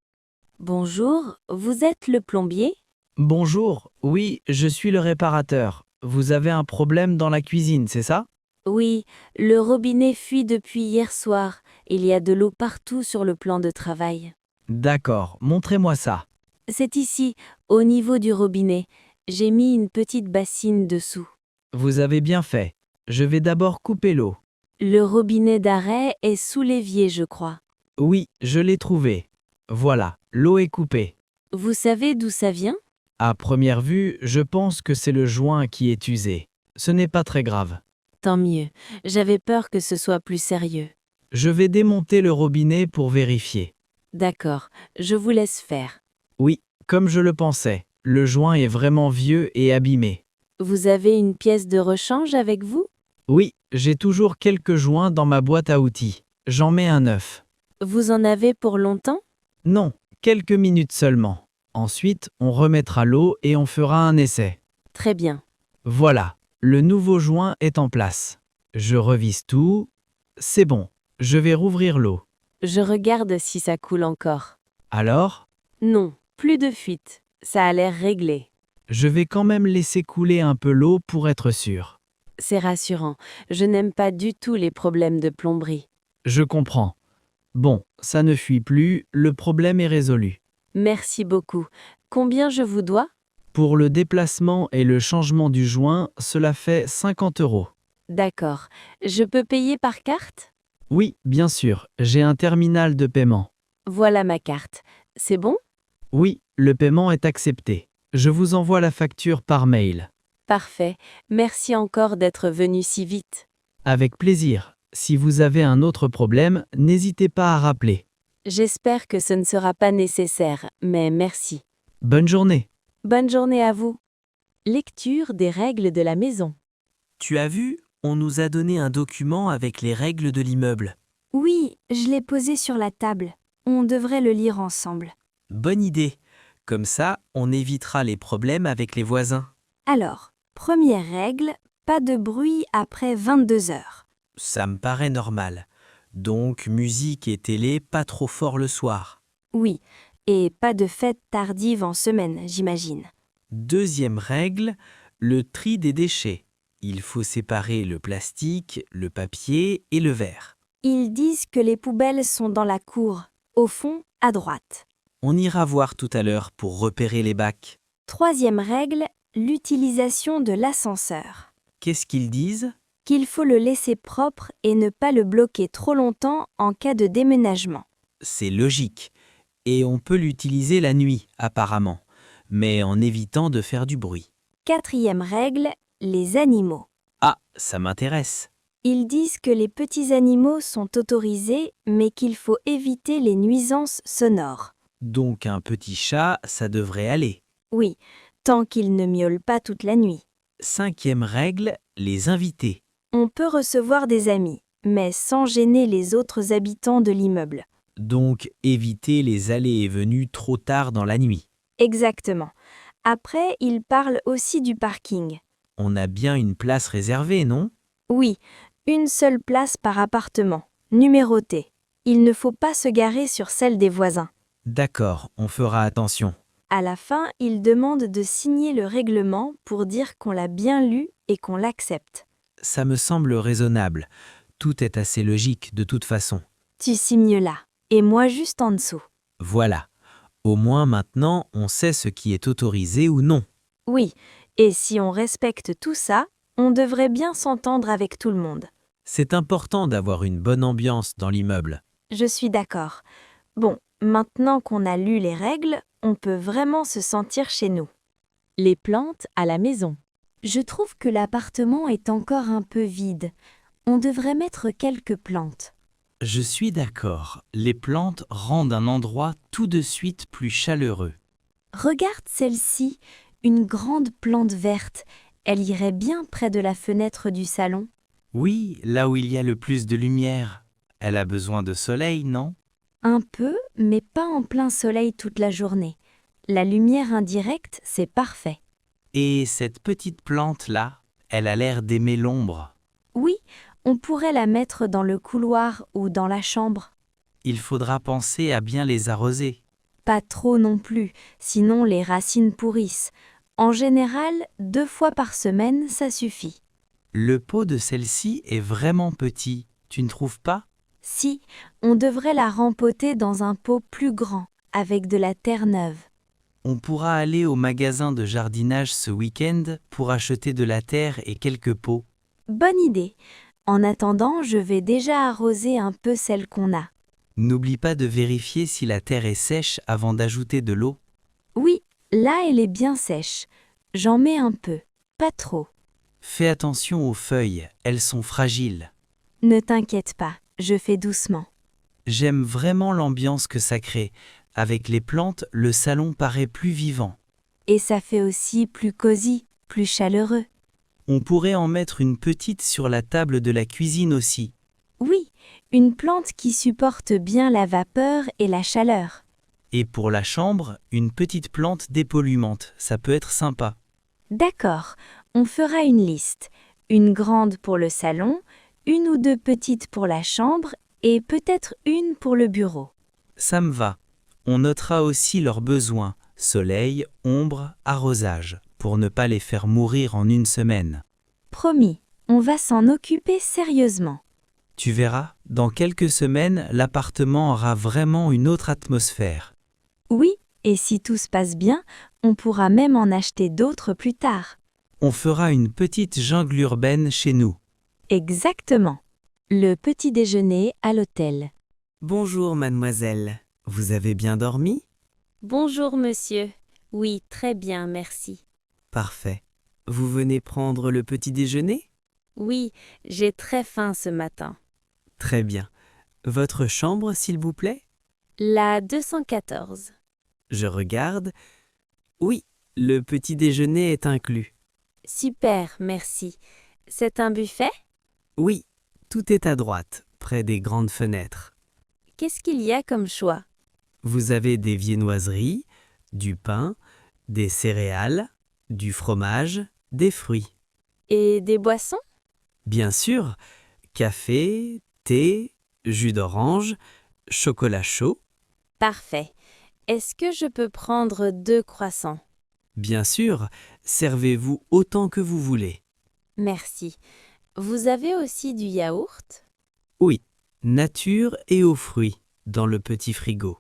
B: Bonjour, vous êtes le plombier?
J: Bonjour, oui, je suis le réparateur. Vous avez un problème dans la cuisine, c'est ça?
B: Oui, le robinet fuit depuis hier soir. Il y a de l'eau partout sur le plan de travail.
J: D'accord, montrez-moi ça.
B: C'est ici, au niveau du robinet. J'ai mis une petite bassine dessous.
J: Vous avez bien fait. Je vais d'abord couper l'eau.
B: Le robinet d'arrêt est sous l'évier, je crois.
J: Oui, je l'ai trouvé. Voilà, l'eau est coupée.
B: Vous savez d'où ça vient?
J: À première vue, je pense que c'est le joint qui est usé. Ce n'est pas très grave.
B: Tant mieux. J'avais peur que ce soit plus sérieux.
J: Je vais démonter le robinet pour vérifier.
B: D'accord, je vous laisse faire.
J: Oui, comme je le pensais, le joint est vraiment vieux et abîmé.
B: Vous avez une pièce de rechange avec vous?
J: Oui, j'ai toujours quelques joints dans ma boîte à outils. J'en mets un neuf.
B: Vous en avez pour longtemps?
J: Non, quelques minutes seulement. Ensuite, on remettra l'eau et on fera un essai.
B: Très bien.
J: Voilà, le nouveau joint est en place. Je revisse tout. C'est bon, je vais rouvrir l'eau.
B: Je regarde si ça coule encore.
J: Alors?
B: Non, plus de fuite. Ça a l'air réglé.
J: Je vais quand même laisser couler un peu l'eau pour être sûr.
B: C'est rassurant. Je n'aime pas du tout les problèmes de plomberie.
J: Je comprends. Bon, ça ne fuit plus, le problème est résolu.
B: Merci beaucoup. Combien je vous dois?
J: Pour le déplacement et le changement du joint, cela fait 50 €.
B: D'accord. Je peux payer par carte?
J: Oui, bien sûr, j'ai un terminal de paiement.
B: Voilà ma carte. C'est bon?
J: Oui, le paiement est accepté. Je vous envoie la facture par mail.
B: Parfait. Merci encore d'être venu si vite.
J: Avec plaisir. Si vous avez un autre problème, n'hésitez pas à rappeler.
B: J'espère que ce ne sera pas nécessaire, mais merci.
J: Bonne journée.
B: Bonne journée à vous. Lecture des règles de la maison.
D: Tu as vu, on nous a donné un document avec les règles de l'immeuble.
A: Oui, je l'ai posé sur la table. On devrait le lire ensemble.
D: Bonne idée. Comme ça, on évitera les problèmes avec les voisins.
A: Alors, première règle, pas de bruit après 22 heures.
D: Ça me paraît normal. Donc, musique et télé pas trop fort le soir.
A: Oui, et pas de fête tardive en semaine, j'imagine.
D: Deuxième règle, le tri des déchets. Il faut séparer le plastique, le papier et le verre.
K: Ils disent que les poubelles sont dans la cour, au fond, à droite.
D: On ira voir tout à l'heure pour repérer les bacs.
K: 3e règle, l'utilisation de l'ascenseur.
D: Qu'est-ce qu'ils disent?
K: Qu'il faut le laisser propre et ne pas le bloquer trop longtemps en cas de déménagement.
D: C'est logique. Et on peut l'utiliser la nuit, apparemment, mais en évitant de faire du bruit.
K: 4e règle, les animaux.
D: Ah, ça m'intéresse.
K: Ils disent que les petits animaux sont autorisés, mais qu'il faut éviter les nuisances sonores.
D: Donc un petit chat, ça devrait aller.
K: Oui, tant qu'il ne miaule pas toute la nuit.
D: 5e règle, les invités.
K: On peut recevoir des amis, mais sans gêner les autres habitants de l'immeuble.
D: Donc éviter les allées et venues trop tard dans la nuit.
K: Exactement. Après, ils parlent aussi du parking.
D: On a bien une place réservée, non?
K: Oui, une seule place par appartement, numérotée. Il ne faut pas se garer sur celle des voisins.
D: D'accord, on fera attention.
K: À la fin, ils demandent de signer le règlement pour dire qu'on l'a bien lu et qu'on l'accepte.
D: Ça me semble raisonnable. Tout est assez logique de toute façon.
K: Tu signes là, et moi juste en dessous.
D: Voilà. Au moins maintenant, on sait ce qui est autorisé ou non.
K: Oui, et si on respecte tout ça, on devrait bien s'entendre avec tout le monde.
D: C'est important d'avoir une bonne ambiance dans l'immeuble.
K: Je suis d'accord. Bon, maintenant qu'on a lu les règles, on peut vraiment se sentir chez nous.
B: Les plantes à la maison.
A: Je trouve que l'appartement est encore un peu vide. On devrait mettre quelques plantes.
D: Je suis d'accord. Les plantes rendent un endroit tout de suite plus chaleureux.
A: Regarde celle-ci, une grande plante verte. Elle irait bien près de la fenêtre du salon.
D: Oui, là où il y a le plus de lumière. Elle a besoin de soleil, non?
A: Un peu, mais pas en plein soleil toute la journée. La lumière indirecte, c'est parfait.
D: Et cette petite plante-là, elle a l'air d'aimer l'ombre.
A: Oui, on pourrait la mettre dans le couloir ou dans la chambre.
D: Il faudra penser à bien les arroser.
A: Pas trop non plus, sinon les racines pourrissent. En général, 2 fois par semaine, ça suffit.
D: Le pot de celle-ci est vraiment petit, tu ne trouves pas?
A: Si, on devrait la rempoter dans un pot plus grand, avec de la terre neuve.
D: On pourra aller au magasin de jardinage ce week-end pour acheter de la terre et quelques pots.
A: Bonne idée. En attendant, je vais déjà arroser un peu celle qu'on a.
D: N'oublie pas de vérifier si la terre est sèche avant d'ajouter de l'eau.
A: Oui, là elle est bien sèche. J'en mets un peu, pas trop.
D: Fais attention aux feuilles, elles sont fragiles.
A: Ne t'inquiète pas, je fais doucement.
D: J'aime vraiment l'ambiance que ça crée. Avec les plantes, le salon paraît plus vivant.
A: Et ça fait aussi plus cosy, plus chaleureux.
D: On pourrait en mettre une petite sur la table de la cuisine aussi.
A: Oui, une plante qui supporte bien la vapeur et la chaleur.
D: Et pour la chambre, une petite plante dépolluante, ça peut être sympa.
A: D'accord, on fera une liste. Une grande pour le salon, 1 ou 2 petites pour la chambre et peut-être une pour le bureau.
D: Ça me va. On notera aussi leurs besoins, soleil, ombre, arrosage, pour ne pas les faire mourir en une semaine.
A: Promis, on va s'en occuper sérieusement.
D: Tu verras, dans quelques semaines, l'appartement aura vraiment une autre atmosphère.
A: Oui, et si tout se passe bien, on pourra même en acheter d'autres plus tard.
D: On fera une petite jungle urbaine chez nous.
A: Exactement.
B: Le petit déjeuner à l'hôtel.
G: Bonjour, mademoiselle. Vous avez bien dormi?
B: Bonjour monsieur. Oui, très bien, merci.
G: Parfait. Vous venez prendre le petit déjeuner?
B: Oui, j'ai très faim ce matin.
G: Très bien. Votre chambre, s'il vous plaît?
B: La 214.
G: Je regarde. Oui, le petit déjeuner est inclus.
B: Super, merci. C'est un buffet?
G: Oui, tout est à droite, près des grandes fenêtres.
B: Qu'est-ce qu'il y a comme choix?
G: Vous avez des viennoiseries, du pain, des céréales, du fromage, des fruits.
B: Et des boissons?
G: Bien sûr, café, thé, jus d'orange, chocolat chaud.
B: Parfait. Est-ce que je peux prendre 2 croissants?
G: Bien sûr, servez-vous autant que vous voulez.
B: Merci. Vous avez aussi du yaourt?
G: Oui, nature et aux fruits, dans le petit frigo.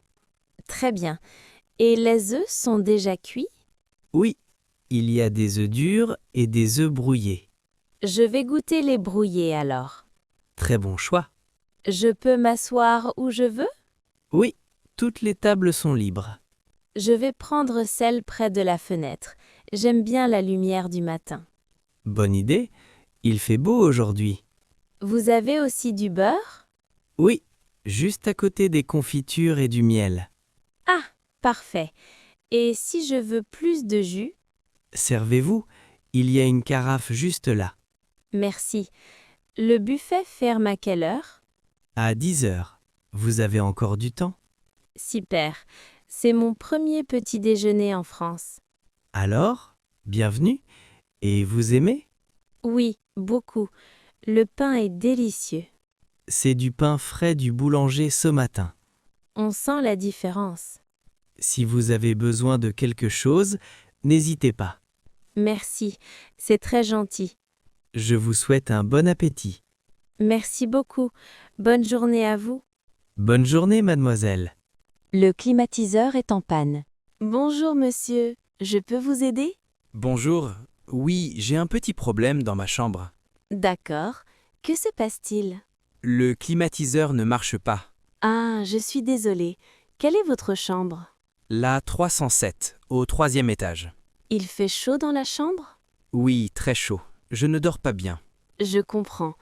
B: Très bien. Et les œufs sont déjà cuits?
G: Oui, il y a des œufs durs et des œufs brouillés.
B: Je vais goûter les brouillés alors.
G: Très bon choix.
B: Je peux m'asseoir où je veux?
G: Oui, toutes les tables sont libres.
B: Je vais prendre celle près de la fenêtre. J'aime bien la lumière du matin.
G: Bonne idée, il fait beau aujourd'hui.
B: Vous avez aussi du beurre?
G: Oui, juste à côté des confitures et du miel.
B: Ah, parfait. Et si je veux plus de jus?
G: Servez-vous, il y a une carafe juste là.
B: Merci. Le buffet ferme à quelle heure?
G: À 10 heures. Vous avez encore du temps?
B: Super. C'est mon premier petit déjeuner en France.
G: Alors, bienvenue. Et vous aimez?
B: Oui, beaucoup. Le pain est délicieux.
G: C'est du pain frais du boulanger ce matin.
B: On sent la différence.
G: Si vous avez besoin de quelque chose, n'hésitez pas.
B: Merci. C'est très gentil.
G: Je vous souhaite un bon appétit.
B: Merci beaucoup. Bonne journée à vous.
G: Bonne journée, mademoiselle.
K: Le climatiseur est en panne.
L: Bonjour monsieur, je peux vous aider?
M: Bonjour. Oui, j'ai un petit problème dans ma chambre.
L: D'accord. Que se passe-t-il?
M: Le climatiseur ne marche pas.
L: Ah, je suis désolée. Quelle est votre chambre?
M: La 307, au 3e étage.
L: Il fait chaud dans la chambre?
M: Oui, très chaud. Je ne dors pas bien.
L: Je comprends.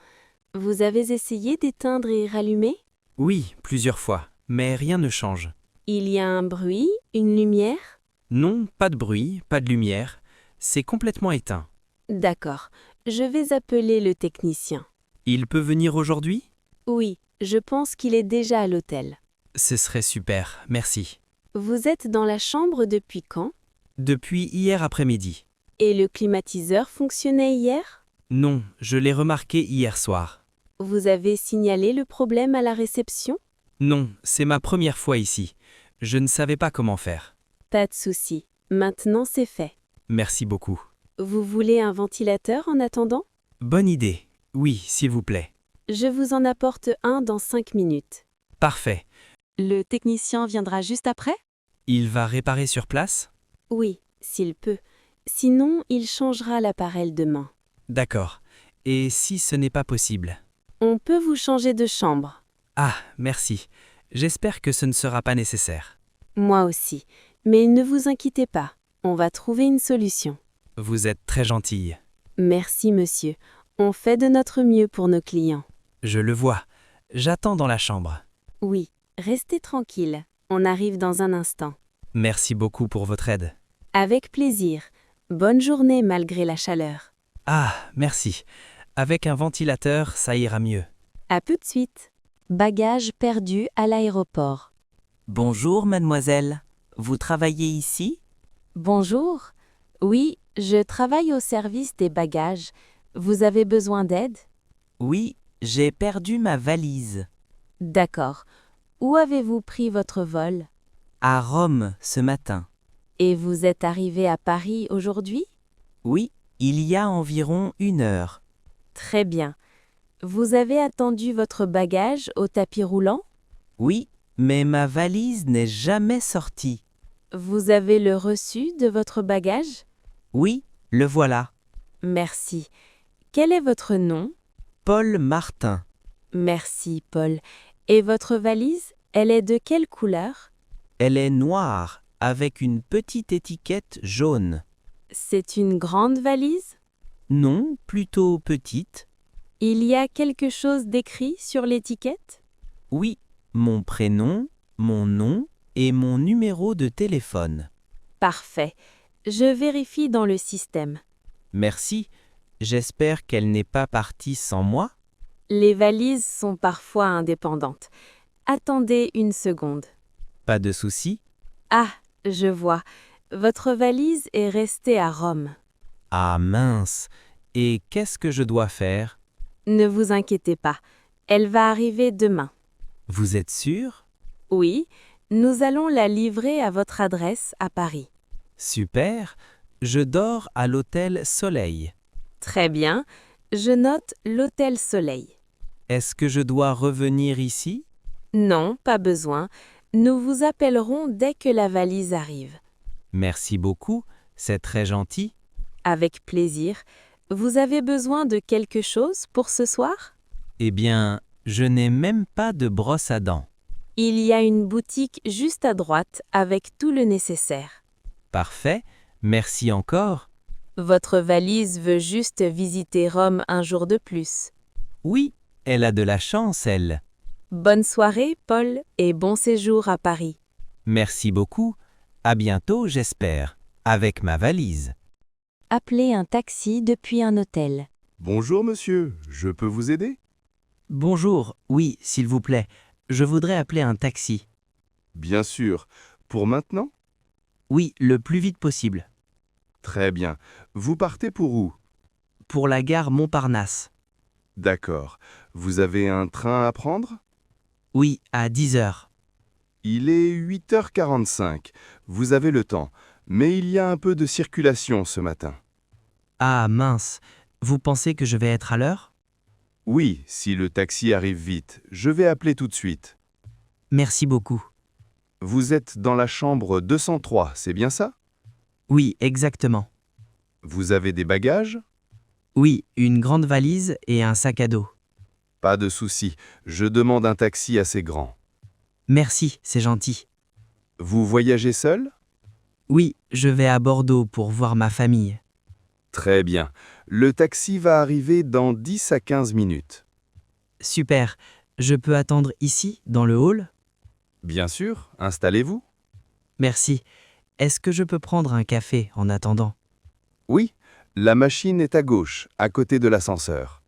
L: Vous avez essayé d'éteindre et rallumer?
M: Oui, plusieurs fois, mais rien ne change.
L: Il y a un bruit, une lumière?
M: Non, pas de bruit, pas de lumière. C'est complètement éteint.
L: D'accord. Je vais appeler le technicien.
M: Il peut venir aujourd'hui?
L: Oui, je pense qu'il est déjà à l'hôtel.
M: Ce serait super, merci.
L: Vous êtes dans la chambre depuis quand?
M: Depuis hier après-midi.
L: Et le climatiseur fonctionnait hier?
M: Non, je l'ai remarqué hier soir.
L: Vous avez signalé le problème à la réception?
M: Non, c'est ma première fois ici. Je ne savais pas comment faire.
L: Pas de souci. Maintenant c'est fait.
M: Merci beaucoup.
L: Vous voulez un ventilateur en attendant?
M: Bonne idée. Oui, s'il vous plaît.
L: Je vous en apporte un dans 5 minutes.
M: Parfait.
K: Le technicien viendra juste après?
M: Il va réparer sur place?
L: Oui, s'il peut. Sinon, il changera l'appareil demain.
M: D'accord. Et si ce n'est pas possible?
L: On peut vous changer de chambre.
M: Ah, merci. J'espère que ce ne sera pas nécessaire.
L: Moi aussi. Mais ne vous inquiétez pas. On va trouver une solution.
M: Vous êtes très gentille.
L: Merci, monsieur. On fait de notre mieux pour nos clients.
M: Je le vois. J'attends dans la chambre.
L: Oui, restez tranquille. On arrive dans un instant.
M: Merci beaucoup pour votre aide.
L: Avec plaisir. Bonne journée malgré la chaleur.
M: Ah, merci. Avec un ventilateur, ça ira mieux.
L: À tout de suite.
K: Bagages perdus à l'aéroport.
N: Bonjour, mademoiselle. Vous travaillez ici?
L: Bonjour. Oui, je travaille au service des bagages. Vous avez besoin d'aide?
N: Oui, j'ai perdu ma valise.
L: D'accord. Où avez-vous pris votre vol?
N: À Rome, ce matin.
L: Et vous êtes arrivé à Paris aujourd'hui?
N: Oui, il y a environ 1 heure.
L: Très bien. Vous avez attendu votre bagage au tapis roulant?
N: Oui, mais ma valise n'est jamais sortie.
L: Vous avez le reçu de votre bagage?
N: Oui, le voilà.
L: Merci. Quel est votre nom?
N: Paul Martin.
L: Merci, Paul. Et votre valise, elle est de quelle couleur?
N: Elle est noire, avec une petite étiquette jaune.
L: C'est une grande valise?
N: Non, plutôt petite.
L: Il y a quelque chose d'écrit sur l'étiquette?
N: Oui, mon prénom, mon nom et mon numéro de téléphone.
L: Parfait. Je vérifie dans le système.
N: Merci. J'espère qu'elle n'est pas partie sans moi.
L: Les valises sont parfois indépendantes. Attendez une seconde.
N: Pas de souci.
L: Ah, je vois. Votre valise est restée à Rome.
N: Ah mince. Et qu'est-ce que je dois faire?
L: Ne vous inquiétez pas. Elle va arriver demain.
N: Vous êtes sûr?
L: Oui, nous allons la livrer à votre adresse à Paris.
N: Super. Je dors à l'hôtel Soleil.
L: Très bien.
K: Je note l'Hôtel Soleil.
N: Est-ce que je dois revenir ici?
K: Non, pas besoin. Nous vous appellerons dès que la valise arrive.
N: Merci beaucoup, c'est très gentil.
K: Avec plaisir. Vous avez besoin de quelque chose pour ce soir?
N: Eh bien, je n'ai même pas de brosse à dents.
K: Il y a une boutique juste à droite avec tout le nécessaire.
N: Parfait, merci encore.
K: Votre valise veut juste visiter Rome un jour de plus.
N: Oui, elle a de la chance, elle.
K: Bonne soirée, Paul, et bon séjour à Paris.
N: Merci beaucoup. À bientôt, j'espère, avec ma valise.
A: Appelez un taxi depuis un hôtel.
O: Bonjour monsieur, je peux vous aider?
G: Bonjour, oui, s'il vous plaît. Je voudrais appeler un taxi.
O: Bien sûr. Pour maintenant?
G: Oui, le plus vite possible.
O: Très bien. Vous partez pour où?
G: Pour la gare Montparnasse.
O: D'accord. Vous avez un train à prendre?
G: Oui, à 10 heures.
O: Il est 8h45. Vous avez le temps. Mais il y a un peu de circulation ce matin.
G: Ah mince, vous pensez que je vais être à l'heure?
O: Oui, si le taxi arrive vite. Je vais appeler tout de suite.
G: Merci beaucoup.
O: Vous êtes dans la chambre 203, c'est bien ça?
G: Oui, exactement.
O: Vous avez des bagages?
G: Oui, une grande valise et un sac à dos.
O: Pas de souci. Je demande un taxi assez grand.
G: Merci, c'est gentil.
O: Vous voyagez seul?
G: Oui, je vais à Bordeaux pour voir ma famille.
O: Très bien. Le taxi va arriver dans 10 à 15 minutes.
G: Super. Je peux attendre ici, dans le hall?
O: Bien sûr, installez-vous.
G: Merci. Est-ce que je peux prendre un café en attendant?
O: Oui, la machine est à gauche, à côté de l'ascenseur.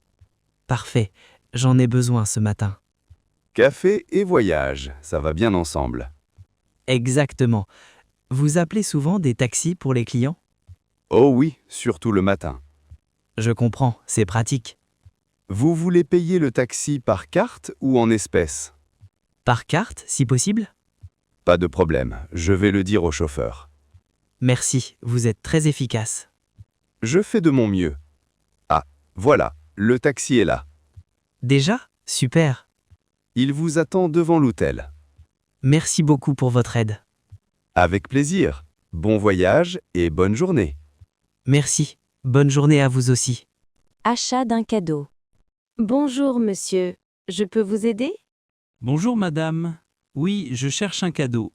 G: Parfait. J'en ai besoin ce matin.
O: Café et voyage, ça va bien ensemble.
G: Exactement. Vous appelez souvent des taxis pour les clients?
O: Oh oui, surtout le matin.
G: Je comprends, c'est pratique.
O: Vous voulez payer le taxi par carte ou en espèces?
G: Par carte, si possible?
O: Pas de problème, je vais le dire au chauffeur.
G: Merci, vous êtes très efficace.
O: Je fais de mon mieux. Ah, voilà, le taxi est là.
G: Déjà? Super.
O: Il vous attend devant l'hôtel.
G: Merci beaucoup pour votre aide.
O: Avec plaisir. Bon voyage et bonne journée.
G: Merci. Bonne journée à vous aussi.
A: Achat d'un cadeau.
K: Bonjour, monsieur. Je peux vous aider?
M: Bonjour madame. Oui, je cherche un cadeau.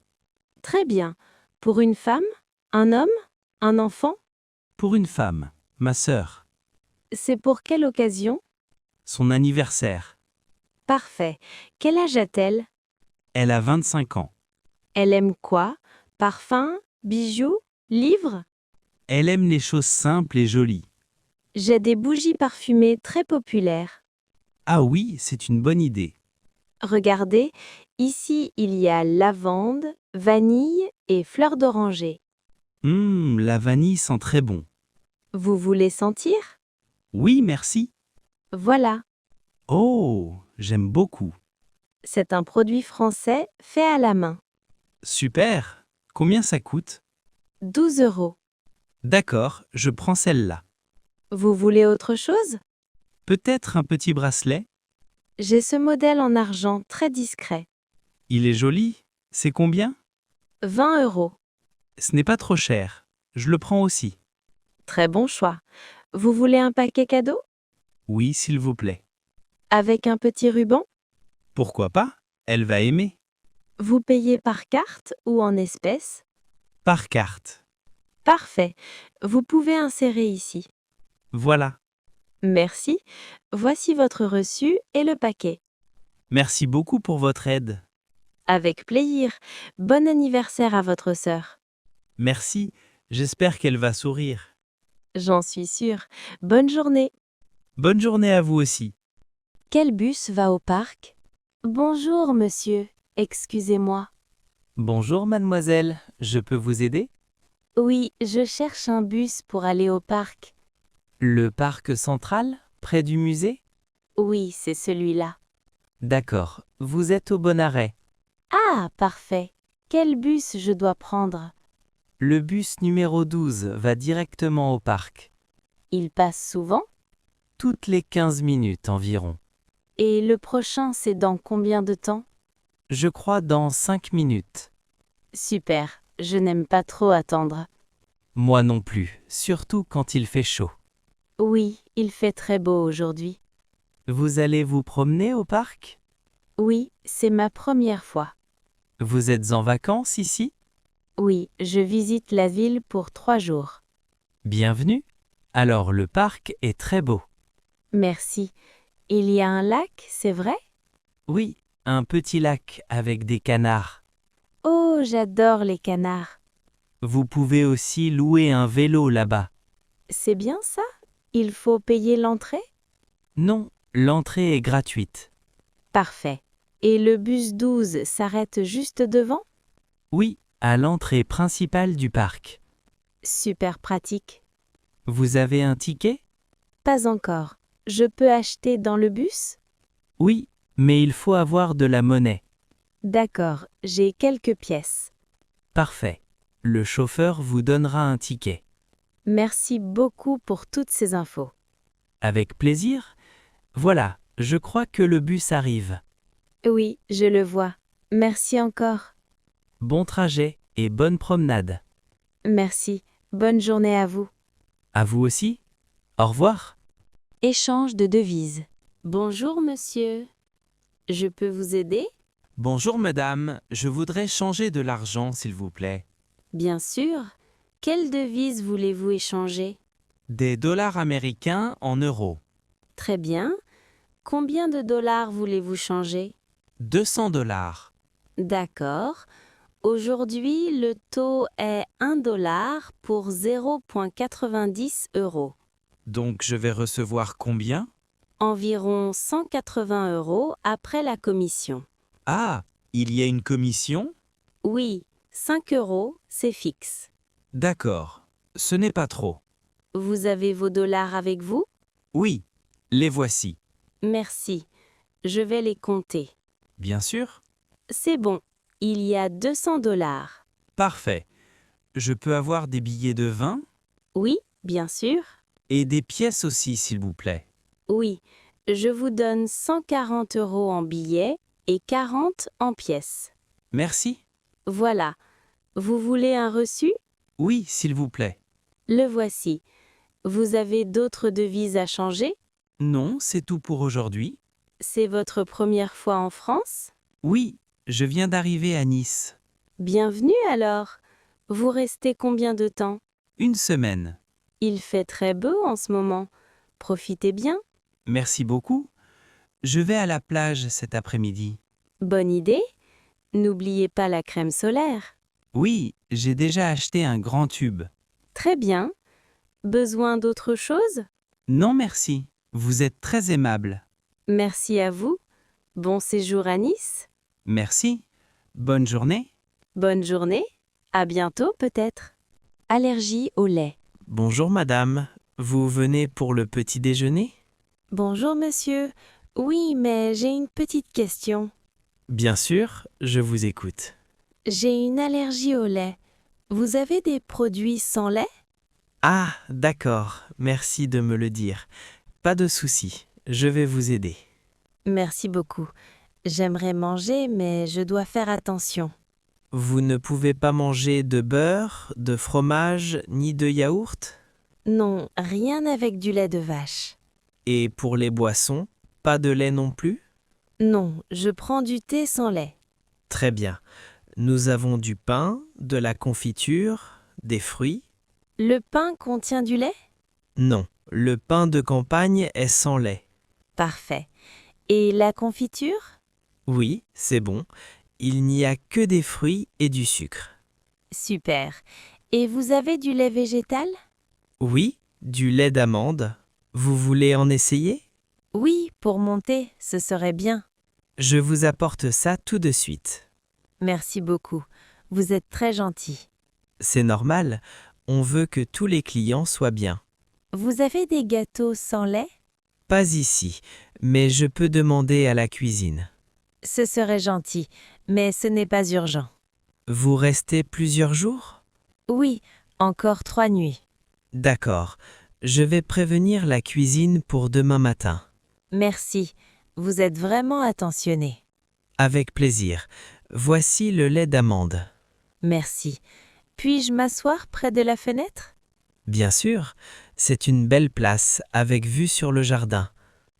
K: Très bien. Pour une femme? Un homme? Un enfant?
M: Pour une femme, ma sœur.
K: C'est pour quelle occasion?
M: Son anniversaire.
K: Parfait. Quel âge a-t-elle?
M: Elle a 25 ans.
K: Elle aime quoi? Parfum? Bijoux? Livres?
M: Elle aime les choses simples et jolies.
K: J'ai des bougies parfumées très populaires.
M: Ah oui, c'est une bonne idée.
K: Regardez, ici il y a lavande, vanille et fleurs d'oranger.
M: La vanille sent très bon.
K: Vous voulez sentir?
M: Oui, merci.
K: Voilà.
M: Oh, j'aime beaucoup.
K: C'est un produit français fait à la main.
M: Super. Combien ça coûte?
K: 12 €.
M: D'accord, je prends celle-là.
K: Vous voulez autre chose?
M: Peut-être un petit bracelet?
K: J'ai ce modèle en argent très discret.
M: Il est joli. C'est combien?
K: 20 €.
M: Ce n'est pas trop cher. Je le prends aussi.
K: Très bon choix. Vous voulez un paquet cadeau?
M: Oui, s'il vous plaît.
K: Avec un petit ruban?
M: Pourquoi pas? Elle va aimer.
K: Vous payez par carte ou en espèces?
M: Par carte.
K: Parfait. Vous pouvez insérer ici.
M: Voilà.
K: Merci. Voici votre reçu et le paquet.
M: Merci beaucoup pour votre aide.
K: Avec plaisir. Bon anniversaire à votre sœur.
M: Merci. J'espère qu'elle va sourire.
K: J'en suis sûre. Bonne journée.
M: Bonne journée à vous aussi.
A: Quel bus va au parc?
L: Bonjour, monsieur. Excusez-moi.
N: Bonjour mademoiselle, je peux vous aider?
L: Oui, je cherche un bus pour aller au parc.
N: Le parc central, près du musée?
L: Oui, c'est celui-là.
N: D'accord, vous êtes au bon arrêt.
L: Ah, parfait. Quel bus je dois prendre?
N: Le bus numéro 12 va directement au parc.
L: Il passe souvent?
N: toutes les 15 minutes environ.
K: Et le prochain, c'est dans combien de temps?
N: Je crois dans 5 minutes.
K: Super, je n'aime pas trop attendre.
N: Moi non plus, surtout quand il fait chaud.
K: Oui, il fait très beau aujourd'hui.
N: Vous allez vous promener au parc?
K: Oui, c'est ma première fois.
N: Vous êtes en vacances ici?
K: Oui, je visite la ville pour 3 jours.
N: Bienvenue. Alors le parc est très beau.
K: Merci. Il y a un lac, c'est vrai?
N: Oui, un petit lac avec des canards.
K: Oh, j'adore les canards.
N: Vous pouvez aussi louer un vélo là-bas.
K: C'est bien ça? Il faut payer l'entrée?
N: Non, l'entrée est gratuite.
K: Parfait. Et le bus 12 s'arrête juste devant?
N: Oui, à l'entrée principale du parc.
K: Super pratique.
N: Vous avez un ticket?
K: Pas encore. Je peux acheter dans le bus?
N: Oui, mais il faut avoir de la monnaie.
K: D'accord, j'ai quelques pièces.
N: Parfait. Le chauffeur vous donnera un ticket.
K: Merci beaucoup pour toutes ces infos.
N: Avec plaisir. Voilà, je crois que le bus arrive.
K: Oui, je le vois. Merci encore.
N: Bon trajet et bonne promenade.
K: Merci. Bonne journée à vous.
N: À vous aussi. Au revoir.
A: Échange de devises.
K: Bonjour, monsieur. Je peux vous aider?
C: Bonjour madame, je voudrais changer de l'argent s'il vous plaît.
K: Bien sûr. Quelle devise voulez-vous échanger?
C: Des dollars américains en euros.
K: Très bien. Combien de dollars voulez-vous changer?
C: 200 dollars.
K: D'accord. Aujourd'hui, le taux est 1 dollar pour 0,90 €.
C: Donc je vais recevoir combien?
K: Environ 180 € après la commission.
C: Ah, il y a une commission?
K: Oui, 5 €, c'est fixe.
C: D'accord, ce n'est pas trop.
K: Vous avez vos dollars avec vous?
C: Oui, les voici.
K: Merci. Je vais les compter.
C: Bien sûr.
K: C'est bon. Il y a 200 dollars.
C: Parfait. Je peux avoir des billets de 20?
K: Oui, bien sûr.
C: Et des pièces aussi, s'il vous plaît.
K: Oui, je vous donne 140 € en billets et 40 en pièces.
C: Merci.
K: Voilà. Vous voulez un reçu?
C: Oui, s'il vous plaît.
K: Le voici. Vous avez d'autres devises à changer?
C: Non, c'est tout pour aujourd'hui.
K: C'est votre première fois en France?
C: Oui, je viens d'arriver à Nice.
K: Bienvenue alors. Vous restez combien de temps?
C: Une semaine.
K: Il fait très beau en ce moment. Profitez bien.
C: Merci beaucoup. Je vais à la plage cet après-midi.
K: Bonne idée. N'oubliez pas la crème solaire.
C: Oui, j'ai déjà acheté un grand tube.
K: Très bien. Besoin d'autre chose?
C: Non, merci. Vous êtes très aimable.
K: Merci à vous. Bon séjour à Nice.
C: Merci. Bonne journée.
K: Bonne journée. À bientôt peut-être.
A: Allergie au lait.
G: Bonjour madame, vous venez pour le petit déjeuner?
K: Bonjour monsieur. Oui, mais j'ai une petite question.
G: Bien sûr, je vous écoute.
K: J'ai une allergie au lait. Vous avez des produits sans lait?
G: Ah, d'accord, merci de me le dire. Pas de souci, je vais vous aider.
K: Merci beaucoup. J'aimerais manger, mais je dois faire attention.
G: Vous ne pouvez pas manger de beurre, de fromage, ni de yaourt?
K: Non, rien avec du lait de vache.
G: Et pour les boissons, pas de lait non plus?
K: Non, je prends du thé sans lait.
G: Très bien. Nous avons du pain, de la confiture, des fruits.
K: Le pain contient du lait?
G: Non, le pain de campagne est sans lait.
K: Parfait. Et la confiture?
G: Oui, c'est bon. Il n'y a que des fruits et du sucre.
K: Super. Et vous avez du lait végétal?
G: Oui, du lait d'amande. Vous voulez en essayer?
K: Oui, pour mon thé, ce serait bien.
G: Je vous apporte ça tout de suite.
K: Merci beaucoup. Vous êtes très gentil.
G: C'est normal, on veut que tous les clients soient bien.
K: Vous avez des gâteaux sans lait?
G: Pas ici, mais je peux demander à la cuisine.
K: Ce serait gentil, mais ce n'est pas urgent.
G: Vous restez plusieurs jours?
K: Oui, encore 3 nuits.
G: D'accord, Je vais prévenir la cuisine pour demain matin.
K: Merci, vous êtes vraiment attentionné.
G: Avec plaisir. Voici le lait d'amande.
K: Merci. Puis-je m'asseoir près de la fenêtre?
G: Bien sûr, c'est une belle place avec vue sur le jardin.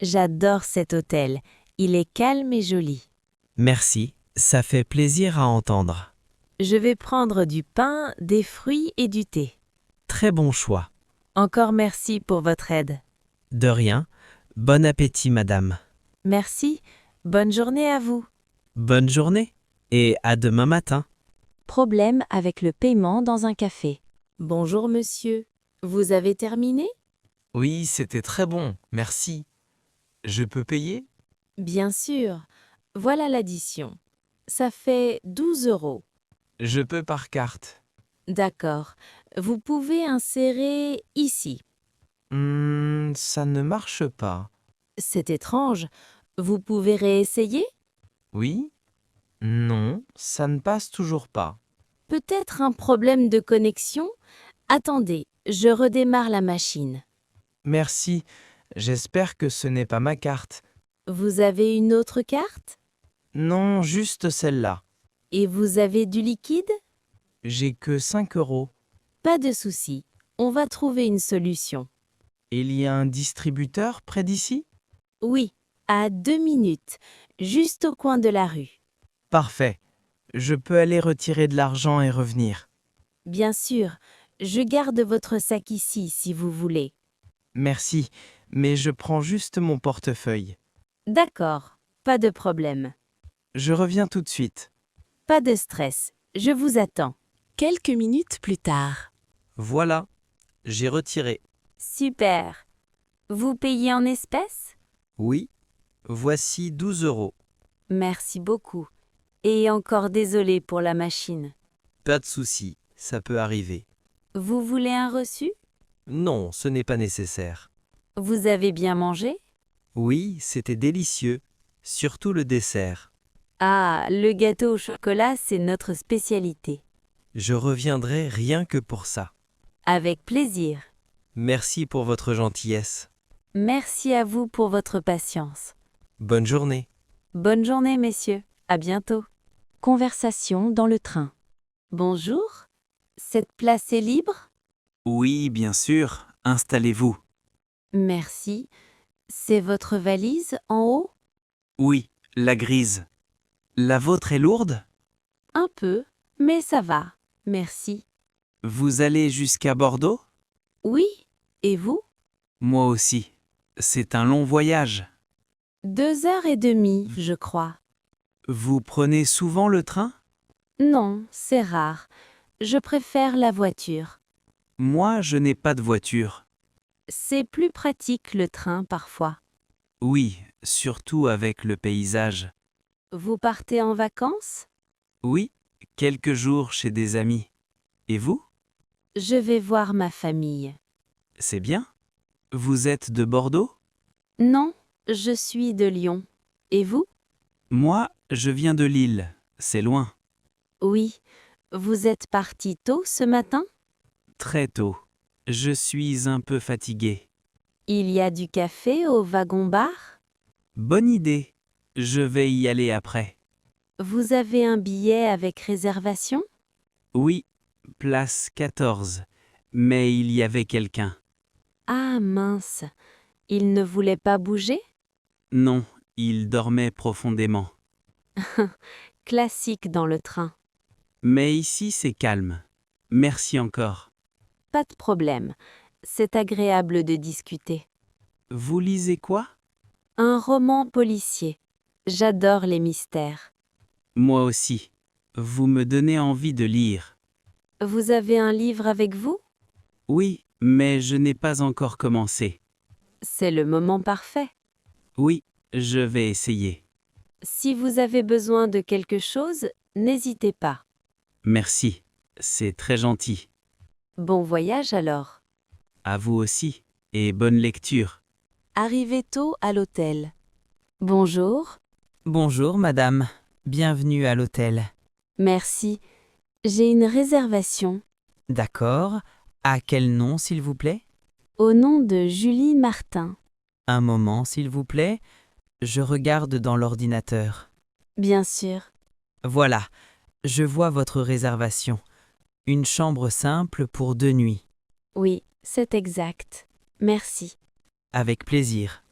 K: J'adore cet hôtel. Il est calme et joli.
G: Merci, ça fait plaisir à entendre.
K: Je vais prendre du pain, des fruits et du thé.
G: Très bon choix.
K: Encore merci pour votre aide.
G: De rien. Bon appétit, madame.
K: Merci. Bonne journée à vous.
G: Bonne journée et à demain matin.
A: Problème avec le paiement dans un café.
K: Bonjour monsieur. Vous avez terminé?
M: Oui, c'était très bon, merci. Je peux payer?
K: Bien sûr. Voilà l'addition. Ça fait 12 €.
M: Je peux par carte.
K: D'accord. Vous pouvez insérer ici.
M: Ça ne marche pas.
K: C'est étrange. Vous pouvez réessayer?
M: Oui? Non, ça ne passe toujours pas.
K: Peut-être un problème de connexion? Attendez, je redémarre la machine.
M: Merci, j'espère que ce n'est pas ma carte.
K: Vous avez une autre carte?
M: Non, juste celle-là.
K: Et vous avez du liquide?
M: J'ai que 5 €.
K: Pas de souci. On va trouver une solution.
M: Il y a un distributeur près d'ici?
K: Oui, à 2 minutes, juste au coin de la rue.
M: Parfait. Je peux aller retirer de l'argent et revenir.
K: Bien sûr, je garde votre sac ici si vous voulez.
M: Merci, mais je prends juste mon portefeuille.
K: D'accord, pas de problème.
M: Je reviens tout de suite.
K: Pas de stress, je vous attends.
B: Quelques minutes plus tard.
D: Voilà, j'ai retiré.
A: Super. Vous payez en espèces?
D: Oui, voici 12 €.
A: Merci beaucoup. Et encore désolé pour la machine.
D: Pas de souci, ça peut arriver.
A: Vous voulez un reçu?
D: Non, ce n'est pas nécessaire.
A: Vous avez bien mangé?
D: Oui, c'était délicieux, surtout le dessert.
A: Ah, le gâteau au chocolat, c'est notre spécialité.
D: Je reviendrai rien que pour ça.
A: Avec plaisir.
D: Merci pour votre gentillesse.
A: Merci à vous pour votre patience.
D: Bonne journée.
A: Bonne journée, messieurs. À bientôt. Conversation dans le train. Bonjour. Cette place est libre?
J: Oui, bien sûr. Installez-vous.
K: Merci. C'est votre valise en haut?
J: Oui, la grise. La vôtre est lourde?
K: Un peu, mais ça va. Merci.
J: Vous allez jusqu'à Bordeaux?
K: Oui, et vous?
J: Moi aussi. C'est un long voyage.
K: 2h30, je crois.
J: Vous prenez souvent le train?
K: Non, c'est rare. Je préfère la voiture.
J: Moi, je n'ai pas de voiture.
K: C'est plus pratique le train parfois.
J: Oui, surtout avec le paysage.
K: Vous partez en vacances?
J: Oui, quelques jours chez des amis. Et vous?
K: Je vais voir ma famille.
J: C'est bien. Vous êtes de Bordeaux?
K: Non, je suis de Lyon. Et vous?
J: Moi, je viens de Lille. C'est loin.
K: Oui. Vous êtes parti tôt ce matin?
J: Très tôt. Je suis un peu fatigué.
K: Il y a du café au wagon-bar?
J: Bonne idée. Je vais y aller après.
K: Vous avez un billet avec réservation?
J: Oui, place 14. Mais il y avait quelqu'un.
K: Ah mince. Il ne voulait pas bouger?
J: Non, il dormait profondément.
K: Classique dans le train.
J: Mais ici, c'est calme. Merci encore.
K: Pas de problème. C'est agréable de discuter.
J: Vous lisez quoi?
K: Un roman policier. J'adore les mystères.
J: Moi aussi. Vous me donnez envie de lire.
K: Vous avez un livre avec vous?
J: Oui, mais je n'ai pas encore commencé.
K: C'est le moment parfait.
J: Oui, je vais essayer.
K: Si vous avez besoin de quelque chose, n'hésitez pas.
J: Merci, c'est très gentil.
K: Bon voyage alors.
J: À vous aussi, et bonne lecture.
B: Arrivé tôt à l'hôtel.
K: Bonjour.
G: Bonjour, madame. Bienvenue à l'hôtel.
K: Merci. J'ai une réservation.
G: D'accord. À quel nom, s'il vous plaît?
K: Au nom de Julie Martin.
N: Un moment, s'il vous plaît. Je regarde dans l'ordinateur.
K: Bien sûr.
N: Voilà, je vois votre réservation. Une chambre simple pour 2 nuits.
K: Oui, c'est exact. Merci.
N: Avec plaisir.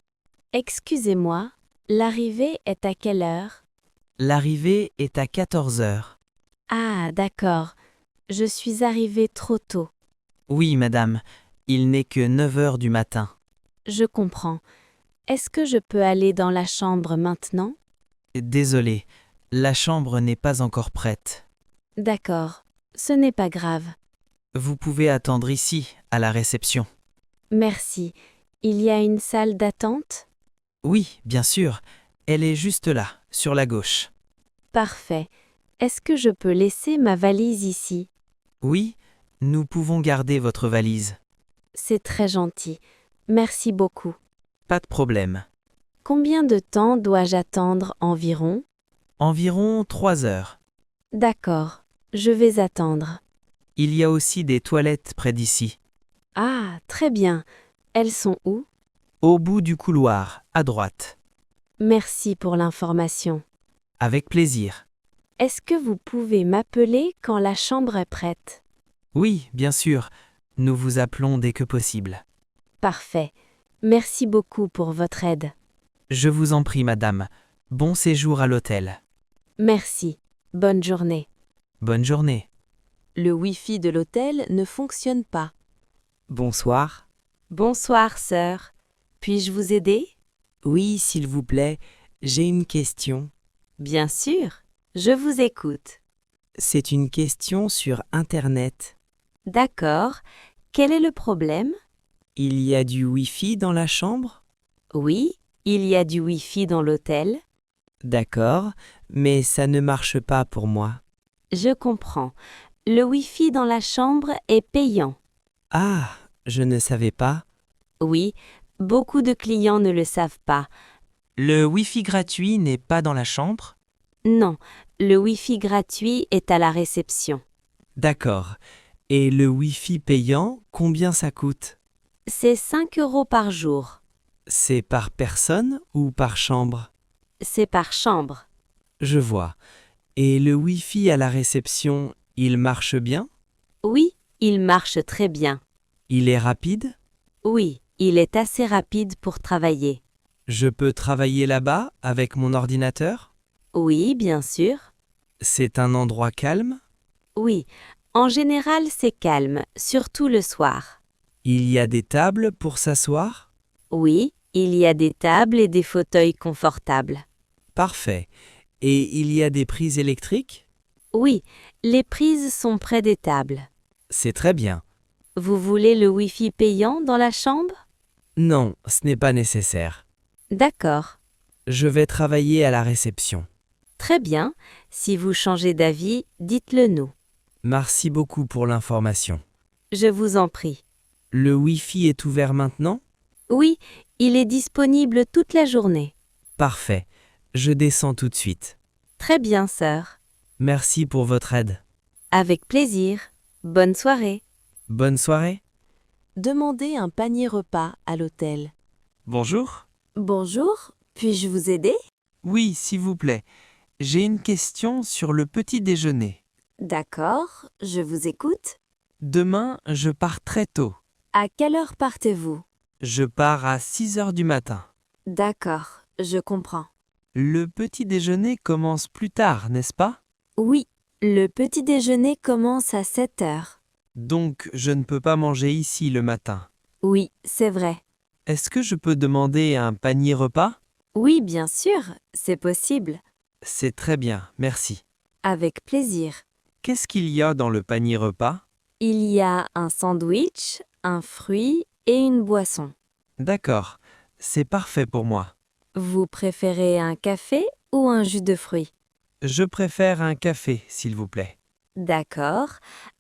K: Excusez-moi, l'arrivée est à quelle heure?
N: L'arrivée est à 14 heures.
K: Ah, d'accord. Je suis arrivée trop tôt.
N: Oui, madame, il n'est que 9 heures du matin.
K: Je comprends. Est-ce que je peux aller dans la chambre maintenant?
N: Désolé, la chambre n'est pas encore prête.
K: D'accord, ce n'est pas grave.
N: Vous pouvez attendre ici, à la réception.
K: Merci. Il y a une salle d'attente?
N: Oui, bien sûr. Elle est juste là, sur la gauche.
K: Parfait. Est-ce que je peux laisser ma valise ici?
N: Oui, nous pouvons garder votre valise.
K: C'est très gentil. Merci beaucoup.
N: Pas de problème.
K: Combien de temps dois-je attendre environ?
N: Environ 3 heures.
K: D'accord, je vais attendre.
N: Il y a aussi des toilettes près d'ici.
K: Ah, très bien. Elles sont où?
N: Au bout du couloir, à droite.
K: Merci pour l'information.
N: Avec plaisir.
K: Est-ce que vous pouvez m'appeler quand la chambre est prête?
N: Oui, bien sûr. Nous vous appelons dès que possible.
K: Parfait. Merci beaucoup pour votre aide.
N: Je vous en prie, madame. Bon séjour à l'hôtel.
K: Merci. Bonne journée.
N: Bonne journée.
B: Le Wi-Fi de l'hôtel ne fonctionne pas.
P: Bonsoir.
K: Bonsoir, sœur. Puis-je vous aider?
P: Oui, s'il vous plaît, j'ai une question.
K: Bien sûr. Je vous écoute.
P: C'est une question sur Internet.
K: D'accord. Quel est le problème?
P: Il y a du Wi-Fi dans la chambre?
K: Oui, il y a du Wi-Fi dans l'hôtel.
P: D'accord, mais ça ne marche pas pour moi.
K: Je comprends. Le Wi-Fi dans la chambre est payant.
P: Ah, je ne savais pas.
K: Oui, beaucoup de clients ne le savent pas.
N: Le Wi-Fi gratuit n'est pas dans la chambre?
K: Non, le Wi-Fi gratuit est à la réception.
P: D'accord. Et le Wi-Fi payant, combien ça coûte?
K: C'est 5 € par jour.
P: C'est par personne ou par chambre?
K: C'est par chambre.
P: Je vois. Et le Wi-Fi à la réception, il marche bien?
K: Oui, il marche très bien.
P: Il est rapide?
K: Oui, il est assez rapide pour travailler.
P: Je peux travailler là-bas avec mon ordinateur?
K: Oui, bien sûr.
P: C'est un endroit calme?
K: Oui, en général c'est calme, surtout le soir.
P: Il y a des tables pour s'asseoir?
K: Oui, il y a des tables et des fauteuils confortables.
P: Parfait. Et il y a des prises électriques?
K: Oui, les prises sont près des tables.
P: C'est très bien.
K: Vous voulez le Wi-Fi payant dans la chambre?
P: Non, ce n'est pas nécessaire.
K: D'accord.
P: Je vais travailler à la réception.
K: Très bien. Si vous changez d'avis, dites-le nous.
P: Merci beaucoup pour l'information.
K: Je vous en prie.
P: Le Wi-Fi est ouvert maintenant?
K: Oui, il est disponible toute la journée.
P: Parfait. Je descends tout de suite.
K: Très bien, sœur.
P: Merci pour votre aide.
K: Avec plaisir. Bonne soirée.
P: Bonne soirée.
B: Demandez un panier repas à l'hôtel.
M: Bonjour.
K: Bonjour. Puis-je vous aider?
M: Oui, s'il vous plaît. J'ai une question sur le petit déjeuner.
K: D'accord, je vous écoute.
M: Demain, je pars très tôt.
K: À quelle heure partez-vous?
M: Je pars à 6 heures du matin.
K: D'accord, je comprends.
M: Le petit déjeuner commence plus tard, n'est-ce pas?
K: Oui, le petit déjeuner commence à 7 heures.
M: Donc, je ne peux pas manger ici le matin.
K: Oui, c'est vrai.
M: Est-ce que je peux demander un panier repas?
K: Oui, bien sûr, c'est possible.
M: C'est très bien, merci.
K: Avec plaisir.
M: Qu'est-ce qu'il y a dans le panier repas?
K: Il y a un sandwich, un fruit et une boisson.
M: D'accord, c'est parfait pour moi.
K: Vous préférez un café ou un jus de fruits?
M: Je préfère un café, s'il vous plaît.
K: D'accord.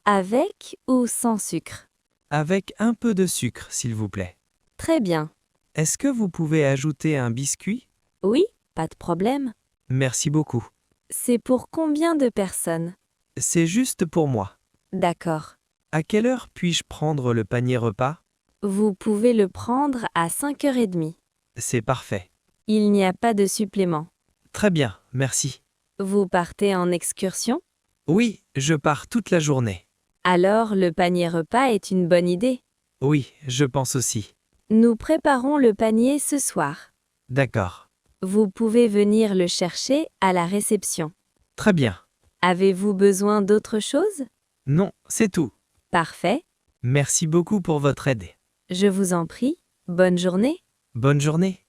K: Avec ou sans sucre?
M: Avec un peu de sucre, s'il vous plaît.
K: Très bien.
M: Est-ce que vous pouvez ajouter un biscuit?
K: Oui, pas de problème.
M: Merci beaucoup.
K: C'est pour combien de personnes?
M: C'est juste pour moi.
K: D'accord.
M: À quelle heure puis-je prendre le panier repas?
K: Vous pouvez le prendre à 5h30.
P: C'est parfait.
K: Il n'y a pas de supplément.
P: Très bien, merci.
K: Vous partez en excursion?
P: Oui, je pars toute la journée.
K: Alors le panier repas est une bonne idée.
P: Oui, je pense aussi.
K: Nous préparons le panier ce soir.
P: D'accord.
K: Vous pouvez venir le chercher à la réception.
P: Très bien.
K: Avez-vous besoin d'autre chose?
P: Non, c'est tout.
K: Parfait.
P: Merci beaucoup pour votre aide.
K: Je vous en prie. Bonne journée.
P: Bonne journée.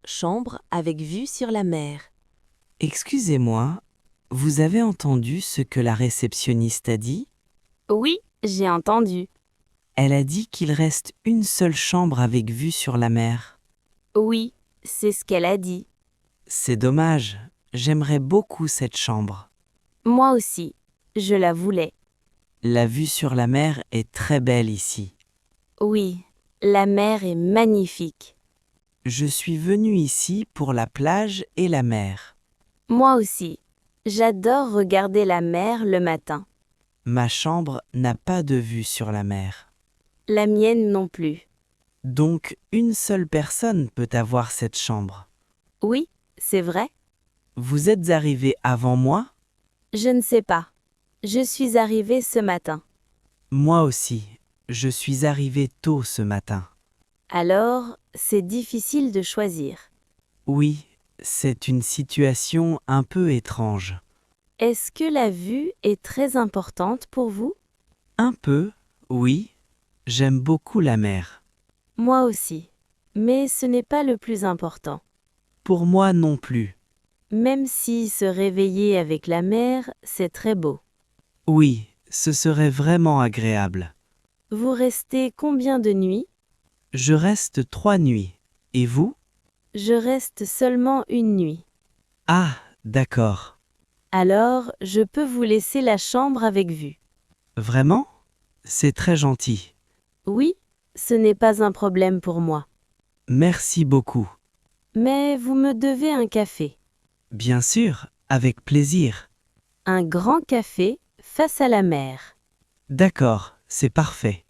B: Chambre avec vue sur la mer.
N: Excusez-moi, vous avez entendu ce que la réceptionniste a dit?
L: Oui, j'ai entendu.
N: Elle a dit qu'il reste une seule chambre avec vue sur la mer.
L: Oui, c'est ce qu'elle a dit.
N: C'est dommage, j'aimerais beaucoup cette chambre.
L: Moi aussi, je la voulais.
N: La vue sur la mer est très belle ici.
L: Oui, la mer est magnifique.
N: Je suis venu ici pour la plage et la mer.
L: Moi aussi, j'adore regarder la mer le matin.
N: Ma chambre n'a pas de vue sur la mer.
L: La mienne non plus.
N: Donc une seule personne peut avoir cette chambre.
L: Oui, c'est vrai.
N: Vous êtes arrivé avant moi?
L: Je ne sais pas. Je suis arrivée ce matin.
N: Moi aussi, je suis arrivé tôt ce matin.
L: Alors, c'est difficile de choisir.
N: Oui, c'est une situation un peu étrange.
L: Est-ce que la vue est très importante pour vous?
N: Un peu, oui. J'aime beaucoup la mer.
L: Moi aussi. Mais ce n'est pas le plus important.
N: Pour moi non plus.
L: Même si se réveiller avec la mer, c'est très beau.
N: Oui, ce serait vraiment agréable.
L: Vous restez combien de nuits?
N: Je reste 3 nuits. Et vous?
L: Je reste seulement une nuit.
N: Ah, d'accord.
L: Alors, je peux vous laisser la chambre avec vue.
N: Vraiment? C'est très gentil.
L: Oui, ce n'est pas un problème pour moi.
N: Merci beaucoup.
L: Mais vous me devez un café.
N: Bien sûr, avec plaisir.
L: Un grand café face à la mer.
N: D'accord, c'est parfait.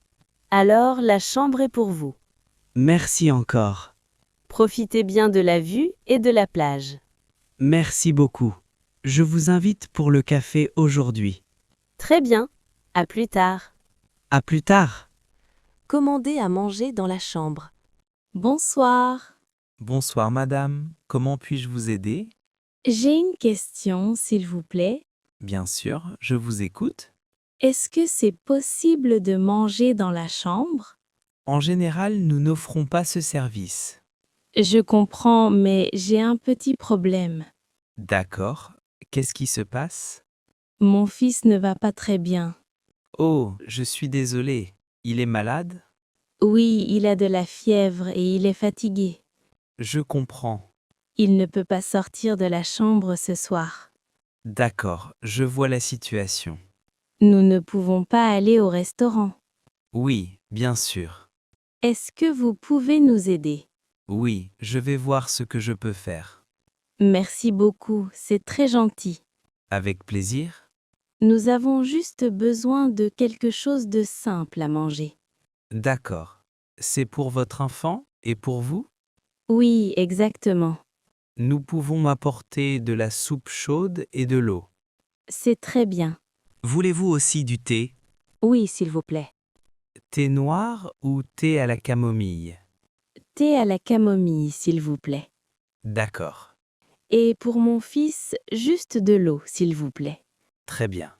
L: Alors, la chambre est pour vous.
N: Merci encore.
L: Profitez bien de la vue et de la plage.
N: Merci beaucoup. Je vous invite pour le café aujourd'hui.
L: Très bien. À plus tard.
N: À plus tard.
B: Commandez à manger dans la chambre.
K: Bonsoir.
C: Bonsoir madame, comment puis-je vous aider?
A: J'ai une question, s'il vous plaît.
C: Bien sûr, je vous écoute.
A: Est-ce que c'est possible de manger dans la chambre?
C: En général, nous n'offrons pas ce service.
A: Je comprends, mais j'ai un petit problème.
C: D'accord. Qu'est-ce qui se passe?
A: Mon fils ne va pas très bien.
C: Oh, je suis désolé. Il est malade?
A: Oui, il a de la fièvre et il est fatigué.
C: Je comprends.
A: Il ne peut pas sortir de la chambre ce soir.
C: D'accord, je vois la situation.
A: Nous ne pouvons pas aller au restaurant.
C: Oui, bien sûr.
A: Est-ce que vous pouvez nous aider?
C: Oui, je vais voir ce que je peux faire.
A: Merci beaucoup, c'est très gentil.
C: Avec plaisir.
A: Nous avons juste besoin de quelque chose de simple à manger.
C: D'accord. C'est pour votre enfant et pour vous?
A: Oui, exactement.
C: Nous pouvons apporter de la soupe chaude et de l'eau.
A: C'est très bien.
D: Voulez-vous aussi du thé?
K: Oui, s'il vous plaît.
C: Thé noir ou thé à la camomille?
A: Thé à la camomille, s'il vous plaît.
C: D'accord.
A: Et pour mon fils, juste de l'eau, s'il vous plaît.
C: Très bien.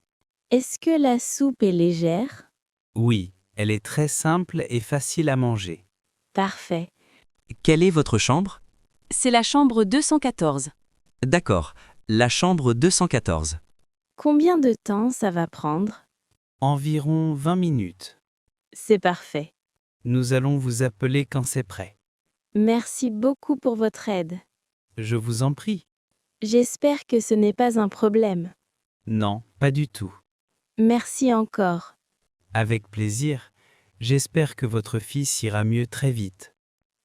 A: Est-ce que la soupe est légère?
C: Oui, elle est très simple et facile à manger.
A: Parfait.
Q: Quelle est votre chambre?
K: C'est la chambre 214.
Q: D'accord, la chambre 214.
A: Combien de temps ça va prendre?
C: Environ 20 minutes.
A: C'est parfait.
C: Nous allons vous appeler quand c'est prêt.
A: Merci beaucoup pour votre aide.
C: Je vous en prie.
A: J'espère que ce n'est pas un problème.
C: Non, pas du tout.
A: Merci encore.
C: Avec plaisir. J'espère que votre fils ira mieux très vite.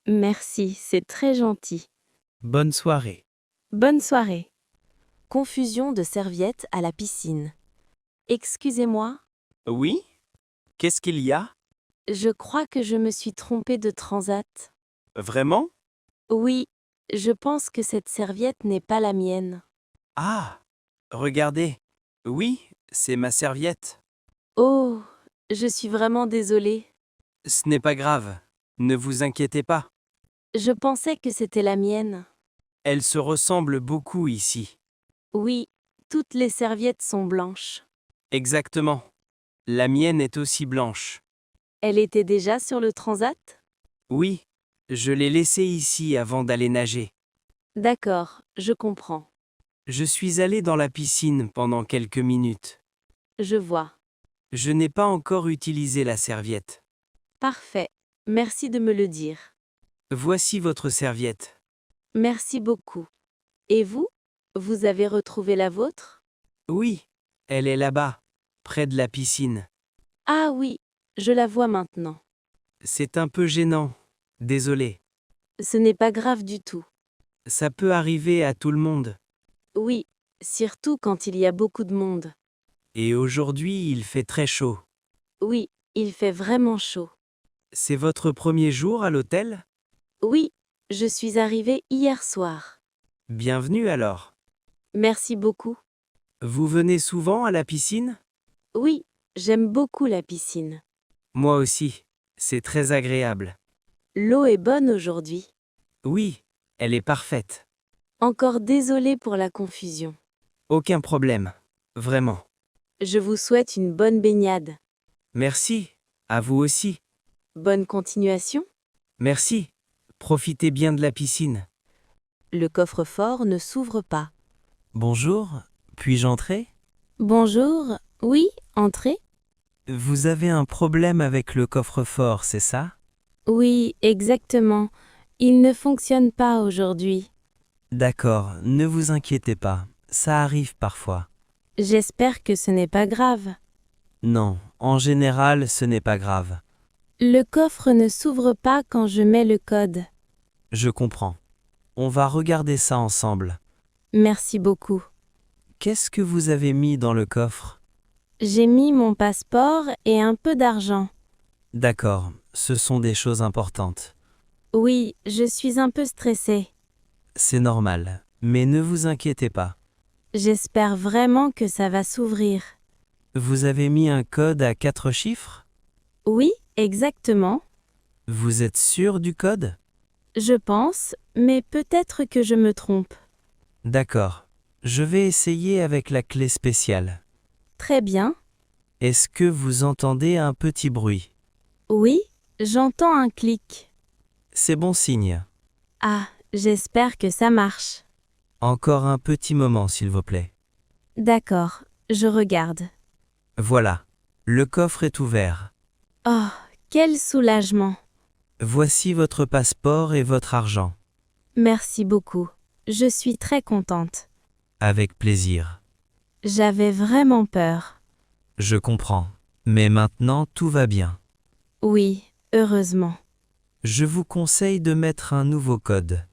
A: Merci, c'est très gentil.
C: Bonne soirée.
A: Bonne soirée.
B: Confusion de serviettes à la piscine. Excusez-moi,
N: Oui? Qu'est-ce qu'il y a?
B: Je crois que je me suis trompée de transat.
P: Vraiment?
B: Oui, je pense que cette serviette n'est pas la mienne.
P: Ah! Regardez. Oui, c'est ma serviette.
B: Oh, je suis vraiment désolée.
P: Ce n'est pas grave. Ne vous inquiétez pas.
B: Je pensais que c'était la mienne.
P: Elle se ressemble beaucoup ici.
B: Oui, toutes les serviettes sont blanches.
P: Exactement. La mienne est aussi blanche.
B: Elle était déjà sur le transat?
P: Oui, je l'ai laissée ici avant d'aller nager.
B: D'accord, je comprends.
P: Je suis allé dans la piscine pendant quelques minutes.
B: Je vois.
P: Je n'ai pas encore utilisé la serviette.
B: Parfait. Merci de me le dire.
P: Voici votre serviette.
B: Merci beaucoup. Et vous? Vous avez retrouvé la vôtre?
P: Oui, elle est là-bas, près de la piscine.
B: Ah oui, je la vois maintenant.
P: C'est un peu gênant. Désolé.
B: Ce n'est pas grave du tout.
P: Ça peut arriver à tout le monde.
B: Oui, surtout quand il y a beaucoup de monde.
P: Et aujourd'hui, il fait très chaud.
B: Oui, il fait vraiment chaud.
P: C'est votre premier jour à l'hôtel?
B: Oui, je suis arrivée hier soir.
P: Bienvenue alors.
B: Merci beaucoup.
P: Vous venez souvent à la piscine?
B: Oui, j'aime beaucoup la piscine.
P: Moi aussi. C'est très agréable.
B: L'eau est bonne aujourd'hui.
P: Oui, elle est parfaite.
B: Encore désolée pour la confusion.
P: Aucun problème. Vraiment.
B: Je vous souhaite une bonne baignade.
P: Merci. À vous aussi.
B: Bonne continuation.
P: Merci. Profitez bien de la piscine.
K: Le coffre-fort ne s'ouvre pas.
D: Bonjour, puis-je entrer?
B: Bonjour. Oui, entrez.
D: Vous avez un problème avec le coffre-fort, c'est ça?
B: Oui, exactement. Il ne fonctionne pas aujourd'hui.
D: D'accord, ne vous inquiétez pas, ça arrive parfois.
B: J'espère que ce n'est pas grave.
D: Non, en général, ce n'est pas grave.
B: Le coffre ne s'ouvre pas quand je mets le code.
D: Je comprends. On va regarder ça ensemble.
B: Merci beaucoup.
D: Qu'est-ce que vous avez mis dans le coffre?
B: J'ai mis mon passeport et un peu d'argent.
D: D'accord, ce sont des choses importantes.
B: Oui, je suis un peu stressée.
D: C'est normal, mais ne vous inquiétez pas.
B: J'espère vraiment que ça va s'ouvrir.
D: Vous avez mis un code à 4 chiffres?
B: Oui, exactement.
D: Vous êtes sûr du code?
B: Je pense, mais peut-être que je me trompe.
D: D'accord, je vais essayer avec la clé spéciale.
B: Très bien.
D: Est-ce que vous entendez un petit bruit?
B: Oui, j'entends un clic.
D: C'est bon signe.
B: Ah, j'espère que ça marche.
D: Encore un petit moment, s'il vous plaît.
B: D'accord, je regarde.
D: Voilà, le coffre est ouvert.
B: Oh, quel soulagement.
D: Voici votre passeport et votre argent.
B: Merci beaucoup. Je suis très contente.
D: Avec plaisir.
B: J'avais vraiment peur.
D: Je comprends. Mais maintenant, tout va bien.
B: Oui, heureusement.
D: Je vous conseille de mettre un nouveau code.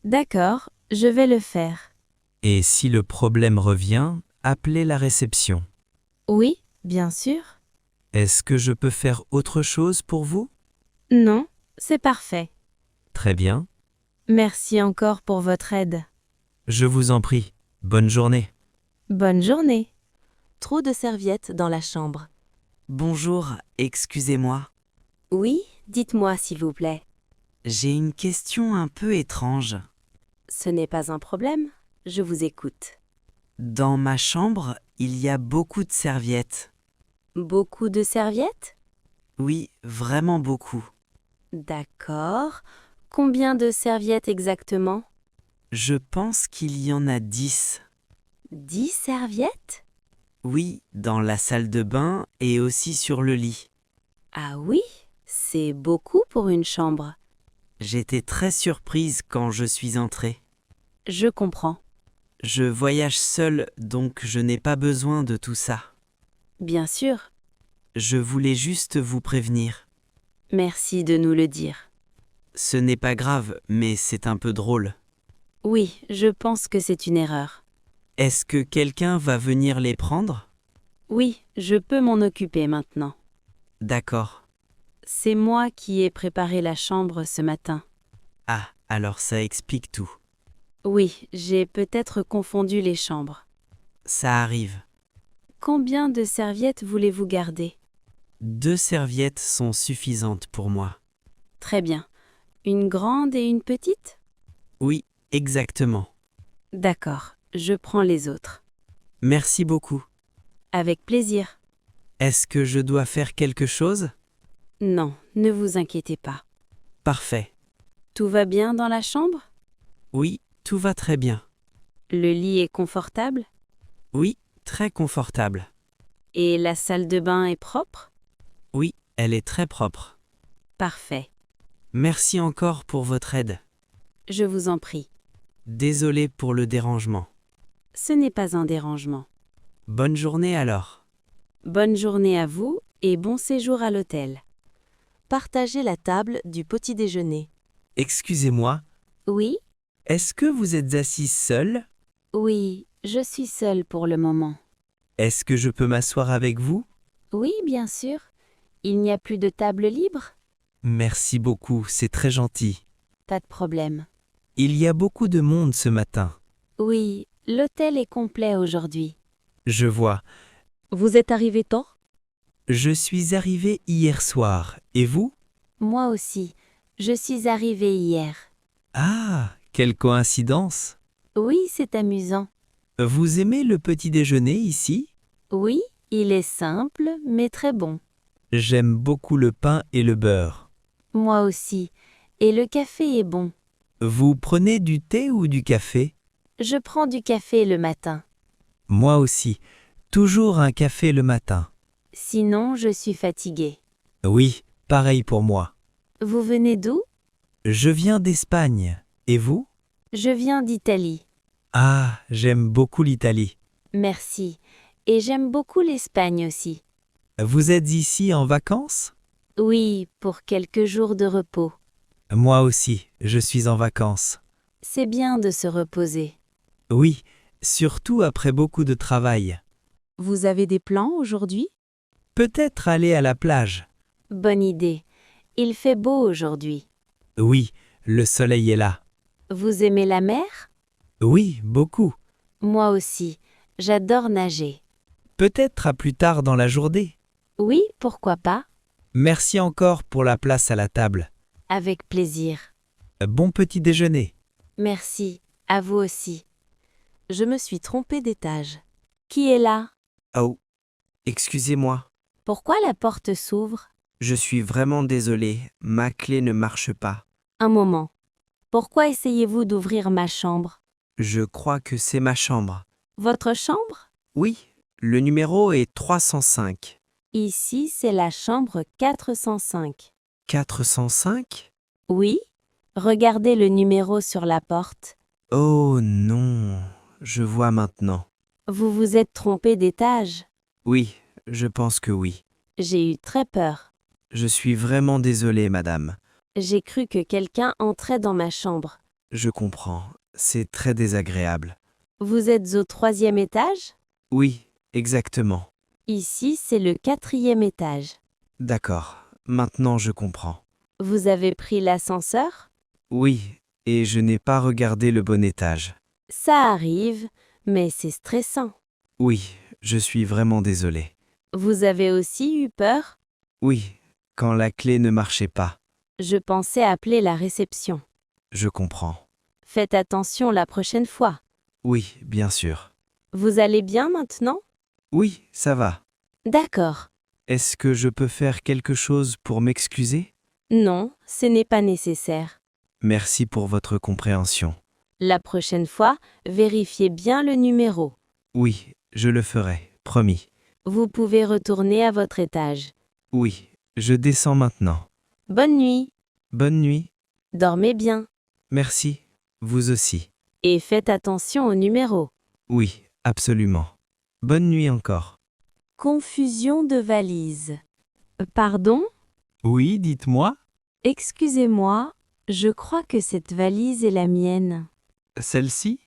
B: D'accord, je vais le faire.
D: Et si le problème revient, appelez la réception.
B: Oui, bien sûr.
D: Est-ce que je peux faire autre chose pour vous?
B: Non, c'est parfait.
D: Très bien.
B: Merci encore pour votre aide.
D: Je vous en prie. Bonne journée.
B: Bonne journée.
K: Trop de serviettes dans la chambre.
R: Bonjour, excusez-moi.
F: Oui, dites-moi s'il vous plaît.
R: J'ai une question un peu étrange.
F: Ce n'est pas un problème, je vous écoute.
R: Dans ma chambre, il y a beaucoup de serviettes.
F: Beaucoup de serviettes?
R: Oui, vraiment beaucoup.
F: D'accord. Combien de serviettes exactement?
R: Je pense qu'il y en a 10.
F: 10 serviettes?
R: Oui, dans la salle de bain et aussi sur le lit.
F: Ah oui, c'est beaucoup pour une chambre.
R: J'étais très surprise quand je suis entrée.
F: Je comprends.
R: Je voyage seule, donc je n'ai pas besoin de tout ça.
F: Bien sûr.
R: Je voulais juste vous prévenir.
F: Merci de nous le dire.
R: Ce n'est pas grave, mais c'est un peu drôle.
F: Oui, je pense que c'est une erreur.
R: Est-ce que quelqu'un va venir les prendre?
F: Oui, je peux m'en occuper maintenant.
R: D'accord.
B: c'est moi qui ai préparé la chambre ce matin.
R: Ah, alors ça explique tout.
B: Oui, j'ai peut-être confondu les chambres.
R: Ça arrive.
B: Combien de serviettes voulez-vous garder?
R: 2 serviettes sont suffisantes pour moi.
B: Très bien. Une grande et une petite?
R: Oui, exactement.
B: D'accord, je prends les autres.
R: Merci beaucoup.
B: Avec plaisir.
R: Est-ce que je dois faire quelque chose?
B: Non, ne vous inquiétez pas.
R: Parfait.
B: Tout va bien dans la chambre?
R: Oui, tout va très bien.
B: Le lit est confortable?
R: Oui, très confortable.
B: Et la salle de bain est propre?
R: Oui, elle est très propre.
B: Parfait.
R: Merci encore pour votre aide.
B: Je vous en prie.
R: Désolé pour le dérangement.
B: Ce n'est pas un dérangement.
R: Bonne journée alors.
B: Bonne journée à vous et bon séjour à l'hôtel.
K: Partagez la table du petit déjeuner.
P: Excusez-moi,
B: Oui?
P: est-ce que vous êtes assise seule?
B: Oui, je suis seule pour le moment.
P: Est-ce que je peux m'asseoir avec vous?
B: Oui, bien sûr. Il n'y a plus de table libre?
P: Merci beaucoup, c'est très gentil.
B: Pas de problème.
P: Il y a beaucoup de monde ce matin.
B: Oui, l'hôtel est complet aujourd'hui.
P: Je vois.
K: Vous êtes arrivé tôt?
P: Je suis arrivé hier soir. Et vous?
B: Moi aussi. Je suis arrivée hier.
P: Ah, quelle coïncidence.
B: Oui, c'est amusant.
P: Vous aimez le petit déjeuner ici?
B: Oui, il est simple, mais très bon.
P: J'aime beaucoup le pain et le beurre.
B: Moi aussi. Et le café est bon.
P: Vous prenez du thé ou du café?
B: Je prends du café le matin.
P: Moi aussi. Toujours un café le matin.
B: Sinon, je suis fatiguée.
P: Oui, pareil pour moi.
B: Vous venez d'où?
P: Je viens d'Espagne. Et vous?
B: Je viens d'Italie.
P: Ah, j'aime beaucoup l'Italie.
B: Merci. Et j'aime beaucoup l'Espagne aussi.
P: Vous êtes ici en vacances?
B: Oui, pour quelques jours de repos.
P: Moi aussi, je suis en vacances.
B: C'est bien de se reposer.
P: Oui, surtout après beaucoup de travail.
K: Vous avez des plans aujourd'hui?
P: Peut-être aller à la plage.
B: Bonne idée. Il fait beau aujourd'hui.
P: Oui, le soleil est là.
B: Vous aimez la mer?
P: Oui, beaucoup.
B: Moi aussi. J'adore nager.
P: Peut-être à plus tard dans la journée.
B: Oui, pourquoi pas?
P: Merci encore pour la place à la table.
B: Avec plaisir.
P: Bon petit déjeuner.
B: Merci. À vous aussi.
K: Je me suis trompée d'étage. Qui est là?
R: Oh, excusez-moi.
B: Pourquoi la porte s'ouvre?
R: Je suis vraiment désolé, ma clé ne marche pas.
B: Un moment. Pourquoi essayez-vous d'ouvrir ma chambre?
R: Je crois que c'est ma chambre.
B: Votre chambre?
R: Oui, le numéro est 305.
B: Ici, c'est la chambre 405.
R: 405?
B: Oui? Regardez le numéro sur la porte.
R: Oh non, je vois maintenant.
B: Vous vous êtes trompé d'étage.
R: Oui, je pense que oui.
B: J'ai eu très peur.
R: Je suis vraiment désolé, madame.
B: J'ai cru que quelqu'un entrait dans ma chambre.
R: Je comprends, c'est très désagréable.
B: Vous êtes au 3e étage?
R: Oui, exactement.
B: Ici, c'est le 4e étage.
R: D'accord, maintenant je comprends.
B: Vous avez pris l'ascenseur?
R: Oui, et je n'ai pas regardé le bon étage.
B: Ça arrive, mais c'est stressant.
R: Oui, je suis vraiment désolé.
B: Vous avez aussi eu peur?
R: Oui, quand la clé ne marchait pas.
B: Je pensais appeler la réception.
R: Je comprends.
B: Faites attention la prochaine fois.
R: Oui, bien sûr.
B: Vous allez bien maintenant?
R: Oui, ça va.
B: D'accord.
R: Est-ce que je peux faire quelque chose pour m'excuser?
B: Non, ce n'est pas nécessaire.
R: Merci pour votre compréhension.
B: La prochaine fois, vérifiez bien le numéro.
R: Oui, je le ferai, promis.
B: Vous pouvez retourner à votre étage.
R: Oui, je descends maintenant.
B: Bonne nuit.
R: Bonne nuit.
B: Dormez bien.
R: Merci, vous aussi.
B: Et faites attention au numéro.
R: Oui, absolument. Bonne nuit encore.
A: Confusion de valise. Pardon?
J: Oui, dites-moi.
A: Excusez-moi, je crois que cette valise est la mienne.
J: Celle-ci?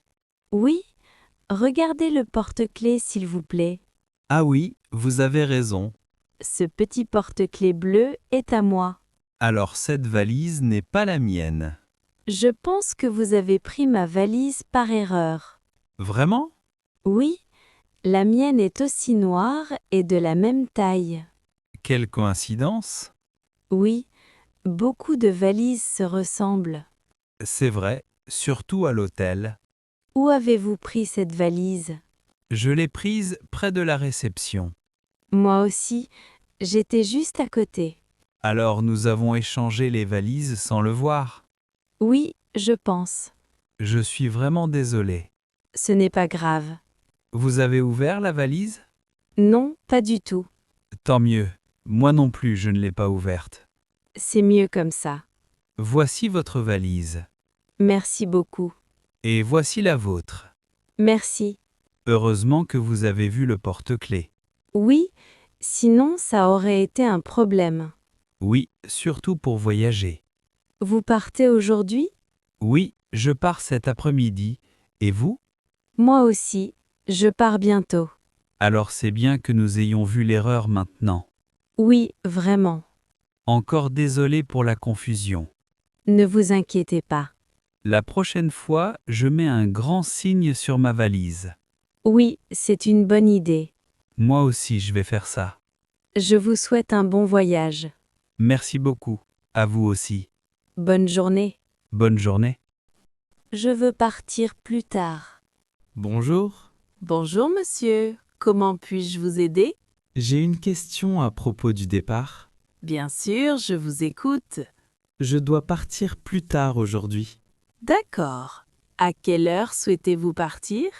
A: Oui, regardez le porte-clés s'il vous plaît.
J: Ah oui, vous avez raison.
K: Ce petit porte-clés bleu est à moi.
D: Alors cette valise n'est pas la mienne.
K: Je pense que vous avez pris ma valise par erreur.
D: Vraiment?
K: Oui, la mienne est aussi noire et de la même taille.
D: Quelle coïncidence?
K: Oui, beaucoup de valises se ressemblent.
D: C'est vrai, surtout à l'hôtel.
K: Où avez-vous pris cette valise?
D: Je l'ai prise près de la réception.
K: Moi aussi, j'étais juste à côté.
D: Alors nous avons échangé les valises sans le voir.
K: Oui, je pense.
D: Je suis vraiment désolé.
K: Ce n'est pas grave.
D: Vous avez ouvert la valise?
K: Non, pas du tout.
D: Tant mieux. Moi non plus, je ne l'ai pas ouverte.
K: C'est mieux comme ça.
D: Voici votre valise.
K: Merci beaucoup.
D: Et voici la vôtre.
K: Merci.
D: Heureusement que vous avez vu le porte-clés.
K: Oui, sinon ça aurait été un problème.
D: Oui, surtout pour voyager.
K: Vous partez aujourd'hui?
D: Oui, je pars cet après-midi. Et vous?
K: Moi aussi, je pars bientôt.
D: Alors c'est bien que nous ayons vu l'erreur maintenant.
K: Oui, vraiment.
D: Encore désolé pour la confusion.
K: Ne vous inquiétez pas.
D: La prochaine fois, je mets un grand signe sur ma valise.
K: Oui, c'est une bonne idée.
D: Moi aussi, je vais faire ça.
K: Je vous souhaite un bon voyage.
D: Merci beaucoup. À vous aussi.
K: Bonne journée.
D: Bonne journée.
K: Je veux partir plus tard.
G: Bonjour.
B: Bonjour monsieur, comment puis-je vous aider?
G: J'ai une question à propos du départ.
B: Bien sûr, je vous écoute.
G: Je dois partir plus tard aujourd'hui.
B: D'accord. À quelle heure souhaitez-vous partir?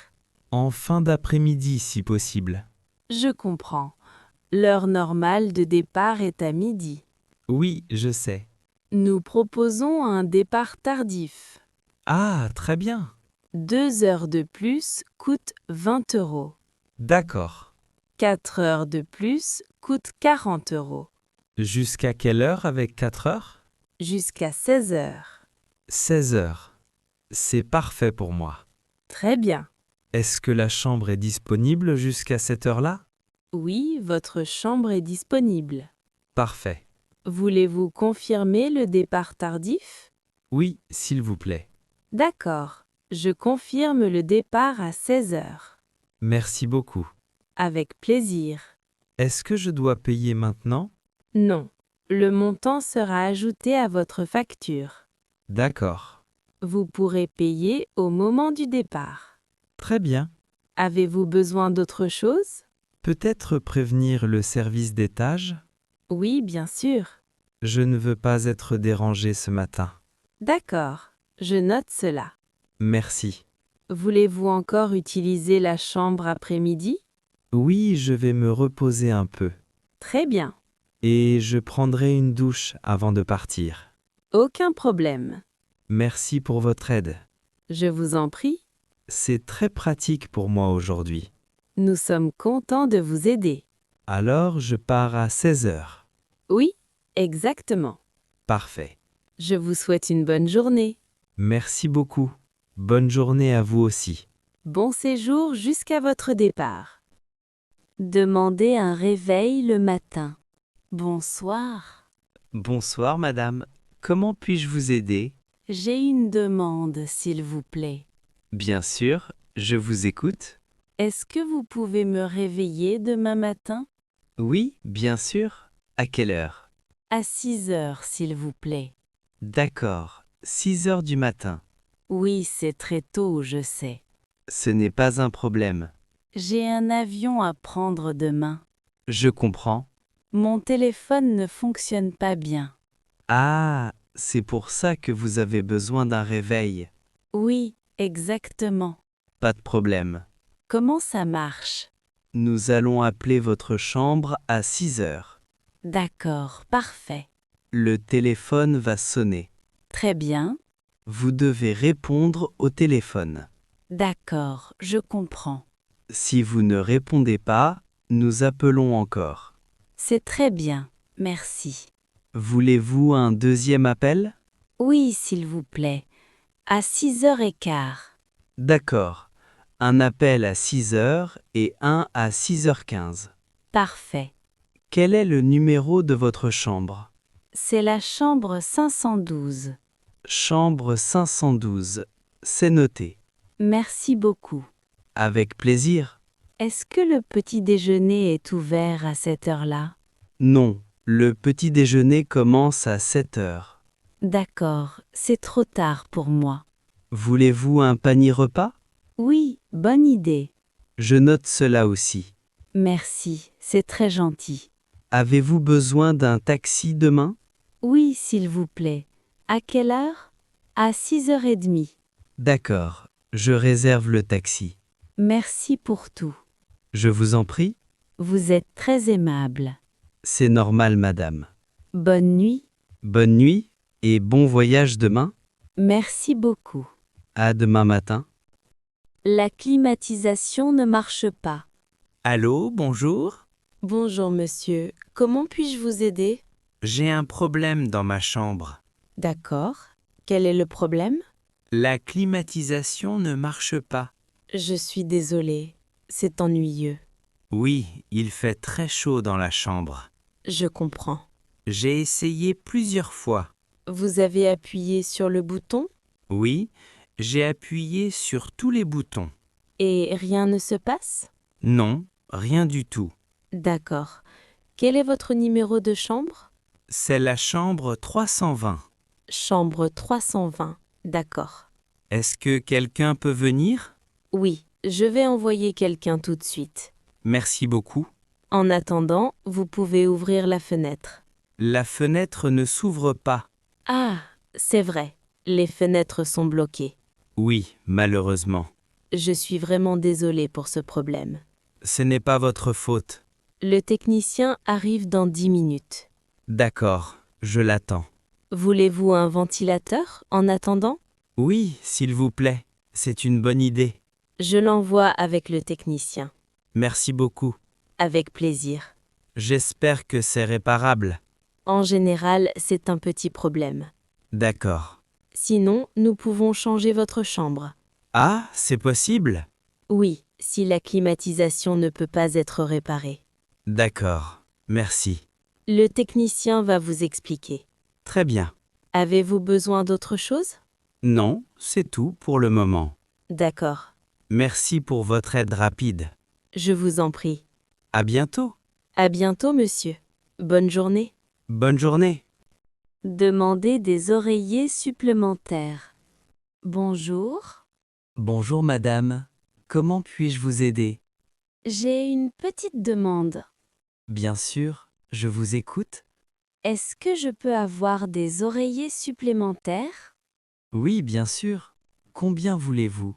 G: En fin d'après-midi si possible.
B: Je comprends. L'heure normale de départ est à midi.
G: Oui, je sais.
B: Nous proposons un départ tardif.
G: Ah, très bien.
B: 2 heures de plus coûtent 20 €.
G: D'accord.
B: 4 heures de plus coûtent 40 €.
G: Jusqu'à quelle heure avec 4 heures?
B: Jusqu'à 16 heures.
G: 16 heures. C'est parfait pour moi.
B: Très bien.
G: Est-ce que la chambre est disponible jusqu'à cette heure-là?
B: Oui, votre chambre est disponible.
G: Parfait.
B: Voulez-vous confirmer le départ tardif?
G: Oui, s'il vous plaît.
B: D'accord. Je confirme le départ à 16 heures.
G: Merci beaucoup.
B: Avec plaisir.
G: Est-ce que je dois payer maintenant?
B: Non. Le montant sera ajouté à votre facture.
G: D'accord.
B: Vous pourrez payer au moment du départ.
G: Très bien.
B: Avez-vous besoin d'autre chose?
G: Peut-être prévenir le service d'étage?
B: Oui, bien sûr.
G: Je ne veux pas être dérangé ce matin.
B: D'accord. Je note cela.
G: Merci.
B: Voulez-vous encore utiliser la chambre après-midi?
G: Oui, je vais me reposer un peu.
B: Très bien.
G: Et je prendrai une douche avant de partir.
B: Aucun problème.
G: Merci pour votre aide.
B: Je vous en prie.
G: C'est très pratique pour moi aujourd'hui.
B: Nous sommes contents de vous aider.
G: Alors, je pars à 16 heures.
B: Oui, exactement.
G: Parfait.
B: Je vous souhaite une bonne journée.
G: Merci beaucoup. Bonne journée à vous aussi.
B: Bon séjour jusqu'à votre départ.
A: Demander un réveil le matin.
K: Bonsoir.
N: Bonsoir madame. Comment puis-je vous aider?
K: J'ai une demande, s'il vous plaît.
N: Bien sûr, je vous écoute.
K: Est-ce que vous pouvez me réveiller demain matin?
N: Oui, bien sûr. À quelle heure?
K: À 6 heures, s'il vous plaît.
N: D'accord. 6 heures du matin.
K: Oui, c'est très tôt, je sais.
N: Ce n'est pas un problème.
K: J'ai un avion à prendre demain.
N: Je comprends.
K: Mon téléphone ne fonctionne pas bien.
N: Ah, c'est pour ça que vous avez besoin d'un réveil.
K: Oui, exactement.
N: Pas de problème.
K: Comment ça marche?
N: Nous allons appeler votre chambre à 6 heures.
K: D'accord, parfait.
N: Le téléphone va sonner.
K: Très bien.
N: Vous devez répondre au téléphone.
K: D'accord, je comprends.
N: Si vous ne répondez pas, nous appelons encore.
K: C'est très bien, merci.
N: Voulez-vous un deuxième appel?
K: Oui, s'il vous plaît. À 6h15.
N: D'accord. Un appel à 6 heures et un à 6h15.
K: Parfait.
P: Quel est le numéro de votre chambre?
K: C'est la chambre 512.
P: Chambre 512. C'est noté.
K: Merci beaucoup.
P: Avec plaisir.
K: Est-ce que le petit déjeuner est ouvert à cette heure-là?
P: Non, le petit déjeuner commence à 7 heures.
K: D'accord, c'est trop tard pour moi.
P: Voulez-vous un panier repas?
K: Oui, bonne idée.
P: Je note cela aussi.
K: Merci, c'est très gentil.
P: Avez-vous besoin d'un taxi demain?
K: Oui, s'il vous plaît. À quelle heure? À 6h30.
P: D'accord, je réserve le taxi.
K: Merci pour tout.
P: Je vous en prie.
K: Vous êtes très aimable.
P: C'est normal, madame.
K: Bonne nuit.
P: Bonne nuit et bon voyage demain.
K: Merci beaucoup.
P: À demain matin.
K: La climatisation ne marche pas.
D: Allô, bonjour.
B: Bonjour monsieur, comment puis-je vous aider?
D: J'ai un problème dans ma chambre.
B: D'accord. Quel est le problème?
D: La climatisation ne marche pas.
B: Je suis désolée, c'est ennuyeux.
D: Oui, il fait très chaud dans la chambre.
B: Je comprends.
D: J'ai essayé plusieurs fois.
B: Vous avez appuyé sur le bouton?
D: Oui, j'ai appuyé sur tous les boutons.
B: Et rien ne se passe?
D: Non, rien du tout.
B: D'accord. Quel est votre numéro de chambre?
D: C'est la chambre 320.
B: Chambre 320. D'accord.
D: Est-ce que quelqu'un peut venir?
B: Oui, je vais envoyer quelqu'un tout de suite.
D: Merci beaucoup.
B: En attendant, vous pouvez ouvrir la fenêtre.
D: La fenêtre ne s'ouvre pas.
B: Ah, c'est vrai. Les fenêtres sont bloquées.
D: Oui, malheureusement.
B: Je suis vraiment désolée pour ce problème.
D: Ce n'est pas votre faute.
B: Le technicien arrive dans 10 minutes.
D: D'accord, je l'attends.
B: Voulez-vous un ventilateur en attendant?
D: Oui, s'il vous plaît. C'est une bonne idée.
B: Je l'envoie avec le technicien.
D: Merci beaucoup.
B: Avec plaisir.
D: J'espère que c'est réparable.
B: En général, c'est un petit problème.
D: D'accord.
B: Sinon, nous pouvons changer votre chambre.
D: Ah, c'est possible?
B: Oui, si la climatisation ne peut pas être réparée.
D: D'accord, merci.
B: Le technicien va vous expliquer.
D: Très bien.
B: Avez-vous besoin d'autre chose?
D: Non, c'est tout pour le moment.
B: D'accord.
D: Merci pour votre aide rapide.
B: Je vous en prie.
D: À bientôt.
B: À bientôt, monsieur. Bonne journée.
D: Bonne journée.
K: Demander des oreillers supplémentaires. Bonjour.
N: Bonjour madame. Comment puis-je vous aider?
K: J'ai une petite demande.
N: Bien sûr, je vous écoute.
K: Est-ce que je peux avoir des oreillers supplémentaires?
N: Oui, bien sûr. Combien voulez-vous?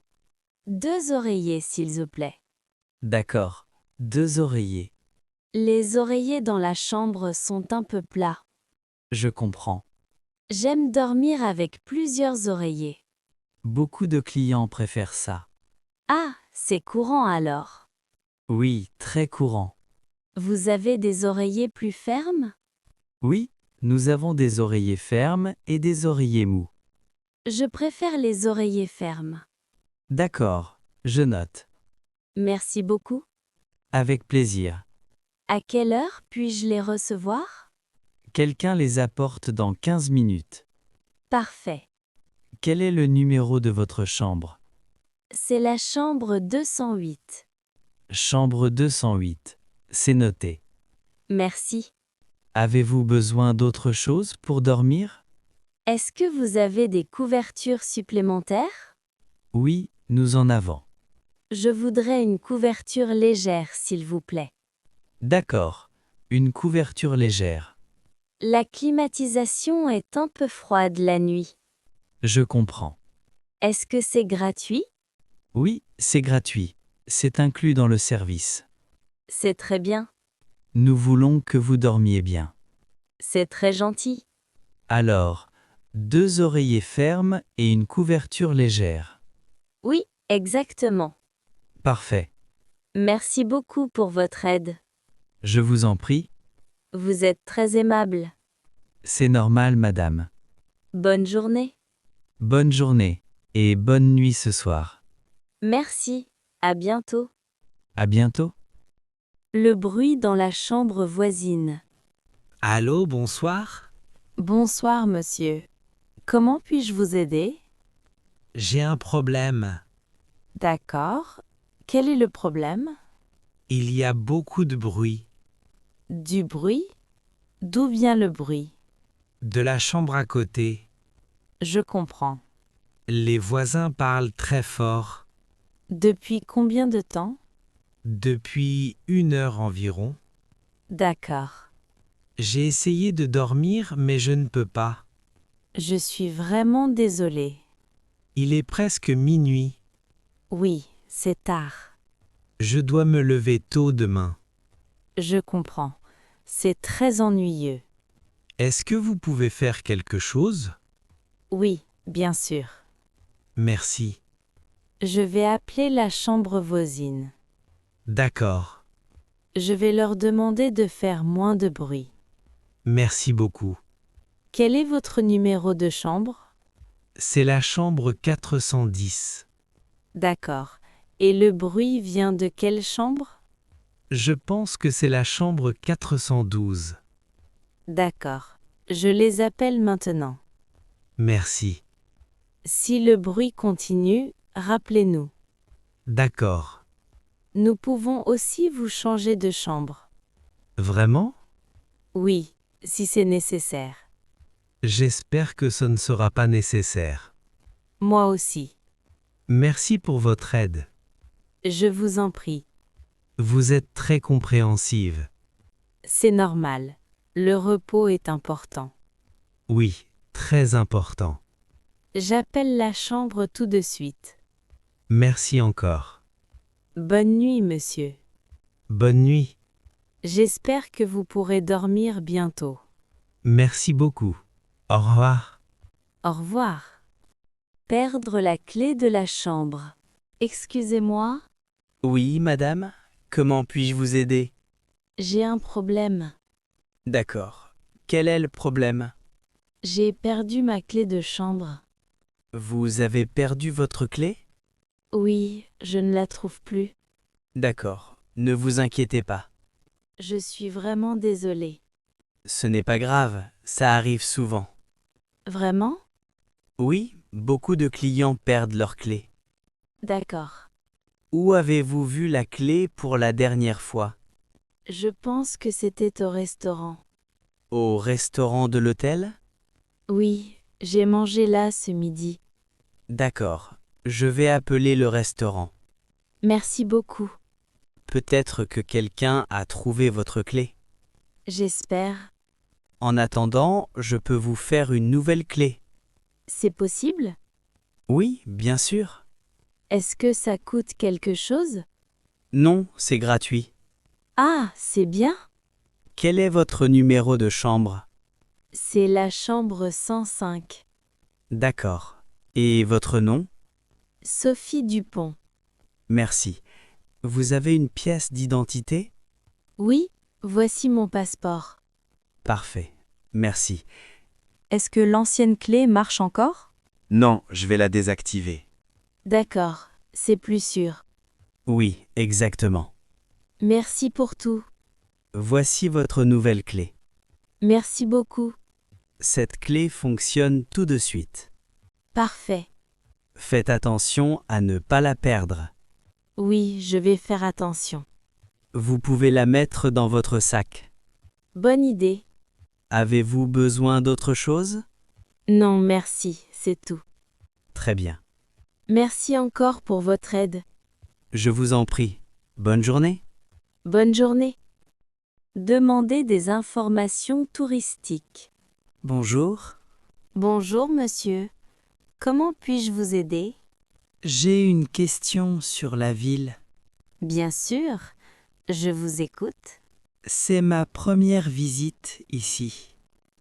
K: 2 oreillers, s'il vous plaît.
N: D'accord. 2 oreillers.
K: Les oreillers dans la chambre sont un peu plats.
N: Je comprends.
K: J'aime dormir avec plusieurs oreillers.
N: Beaucoup de clients préfèrent ça.
K: Ah, c'est courant alors.
N: Oui, très courant.
K: Vous avez des oreillers plus fermes?
N: Oui, nous avons des oreillers fermes et des oreillers mous.
K: Je préfère les oreillers fermes.
N: D'accord, je note.
K: Merci beaucoup.
N: Avec plaisir.
K: À quelle heure puis-je les recevoir?
N: Quelqu'un les apporte dans 15 minutes.
K: Parfait.
N: Quel est le numéro de votre chambre?
K: C'est la chambre 208.
N: Chambre 208. C'est noté.
K: Merci.
N: Avez-vous besoin d'autre chose pour dormir?
K: Est-ce que vous avez des couvertures supplémentaires?
N: Oui, nous en avons.
K: Je voudrais une couverture légère, s'il vous plaît.
N: D'accord. Une couverture légère.
K: La climatisation est un peu froide la nuit.
N: Je comprends.
K: Est-ce que c'est gratuit?
N: Oui, c'est gratuit. C'est inclus dans le service.
K: C'est très bien.
N: Nous voulons que vous dormiez bien.
K: C'est très gentil.
N: Alors, 2 oreillers fermes et une couverture légère.
K: Oui, exactement.
N: Parfait.
K: Merci beaucoup pour votre aide.
N: Je vous en prie.
K: Vous êtes très aimable.
N: C'est normal, madame.
K: Bonne journée.
N: Bonne journée et bonne nuit ce soir.
K: Merci. À bientôt.
N: À bientôt.
K: Le bruit dans la chambre voisine.
D: Allô, bonsoir.
L: Bonsoir, monsieur. Comment puis-je vous aider?
D: J'ai un problème.
L: D'accord. Quel est le problème?
D: Il y a beaucoup de bruit.
L: Du bruit? D'où vient le bruit?
D: De la chambre à côté.
L: Je comprends.
D: Les voisins parlent très fort.
L: Depuis combien de temps?
D: Depuis 1 heure environ.
L: D'accord.
D: J'ai essayé de dormir, mais je ne peux pas.
L: Je suis vraiment désolée.
D: Il est presque minuit.
L: Oui, c'est tard.
D: Je dois me lever tôt demain.
L: Je comprends. C'est très ennuyeux.
D: Est-ce que vous pouvez faire quelque chose?
L: Oui, bien sûr.
D: Merci.
L: Je vais appeler la chambre voisine.
D: D'accord.
L: Je vais leur demander de faire moins de bruit.
D: Merci beaucoup.
L: Quel est votre numéro de chambre?
D: C'est la chambre 410.
L: D'accord. Et le bruit vient de quelle chambre?
D: Je pense que c'est la chambre 412.
L: D'accord. Je les appelle maintenant.
D: Merci.
L: Si le bruit continue, rappelez-nous.
D: D'accord.
L: Nous pouvons aussi vous changer de chambre.
D: Vraiment?
L: Oui, si c'est nécessaire.
D: J'espère que ce ne sera pas nécessaire.
L: Moi aussi.
D: Merci pour votre aide.
L: Je vous en prie.
D: Vous êtes très compréhensive.
L: C'est normal. Le repos est important.
D: Oui, très important.
L: J'appelle la chambre tout de suite.
D: Merci encore.
L: Bonne nuit, monsieur.
D: Bonne nuit.
L: J'espère que vous pourrez dormir bientôt.
D: Merci beaucoup. Au revoir.
L: Au revoir.
K: Perdre la clé de la chambre. Excusez-moi,
P: Oui, madame. Comment puis-je vous aider?
K: j'ai un problème.
P: D'accord. Quel est le problème?
K: J'ai perdu ma clé de chambre.
P: Vous avez perdu votre clé?
K: Oui, je ne la trouve plus.
P: D'accord. Ne vous inquiétez pas.
K: Je suis vraiment désolée.
P: Ce n'est pas grave, ça arrive souvent.
K: Vraiment?
P: Oui, beaucoup de clients perdent leur clé.
K: D'accord.
P: Où avez-vous vu la clé pour la dernière fois?
K: Je pense que c'était au restaurant.
P: Au restaurant de l'hôtel?
K: Oui, j'ai mangé là ce midi.
P: D'accord. Je vais appeler le restaurant.
K: Merci beaucoup.
P: Peut-être que quelqu'un a trouvé votre clé.
K: J'espère.
P: En attendant, je peux vous faire une nouvelle clé.
K: C'est possible?
P: Oui, bien sûr.
K: Est-ce que ça coûte quelque chose?
P: Non, c'est gratuit.
K: Ah, c'est bien.
P: Quel est votre numéro de chambre?
K: C'est la chambre 105.
P: D'accord. Et votre nom?
K: Sophie Dupont.
P: Merci. Vous avez une pièce d'identité?
K: Oui, voici mon passeport.
P: Parfait. Merci.
I: Est-ce que l'ancienne clé marche encore?
O: Non, je vais la désactiver.
K: D'accord, c'est plus sûr.
P: Oui, exactement.
K: Merci pour tout.
P: Voici votre nouvelle clé.
K: Merci beaucoup.
P: Cette clé fonctionne tout de suite.
K: Parfait.
P: Faites attention à ne pas la perdre.
K: Oui, je vais faire attention.
P: Vous pouvez la mettre dans votre sac.
K: Bonne idée.
P: Avez-vous besoin d'autre chose?
K: Non, merci, c'est tout.
P: Très bien.
K: Merci encore pour votre aide.
P: Je vous en prie. Bonne journée.
K: Bonne journée. Demandez des informations touristiques.
R: Bonjour.
K: Bonjour, monsieur. Comment puis-je vous aider?
R: J'ai une question sur la ville.
K: Bien sûr, je vous écoute.
R: C'est ma première visite ici.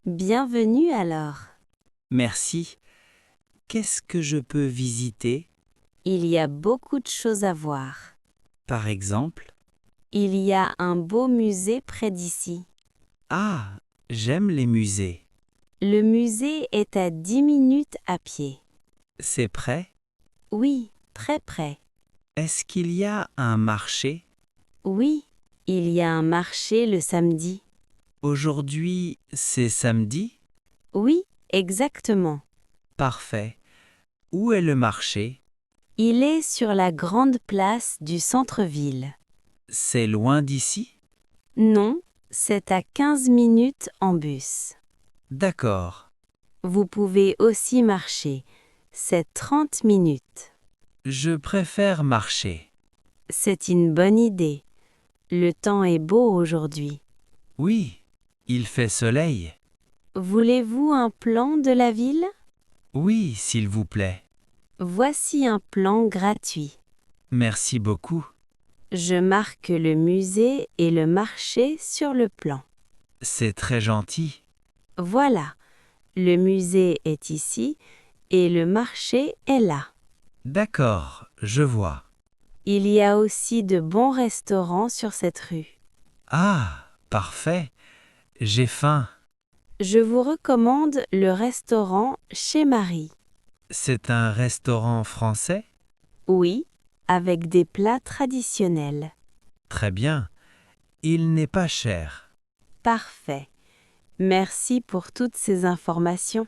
K: Bienvenue alors.
R: Merci. Qu'est-ce que je peux visiter?
K: Il y a beaucoup de choses à voir.
R: Par exemple?
K: Il y a un beau musée près d'ici.
R: Ah, j'aime les musées.
K: Le musée est à 10 minutes à pied.
R: C'est près?
K: Oui, très près.
R: Est-ce qu'il y a un marché?
K: Oui,
B: Il y a un marché le samedi.
D: Aujourd'hui, c'est samedi?
B: Oui, exactement.
D: Parfait. Où est le marché?
B: Il est sur la grande place du centre-ville.
D: C'est loin d'ici?
B: Non, c'est à 15 minutes en bus.
D: D'accord.
B: Vous pouvez aussi marcher. C'est 30 minutes.
D: Je préfère marcher.
B: C'est une bonne idée. Le temps est beau aujourd'hui.
D: Oui, il fait soleil.
B: Voulez-vous un plan de la ville?
D: Oui, s'il vous plaît.
B: Voici un plan gratuit.
D: Merci beaucoup.
B: Je marque le musée et le marché sur le plan.
D: C'est très gentil.
B: Voilà, le musée est ici et le marché est là.
D: D'accord, je vois.
B: Il y a aussi de bons restaurants sur cette rue.
D: Ah, parfait. J'ai faim.
B: Je vous recommande le restaurant Chez Marie.
D: C'est un restaurant français?
B: Oui, avec des plats traditionnels.
D: Très bien. Il n'est pas cher.
B: Parfait. Merci pour toutes ces informations.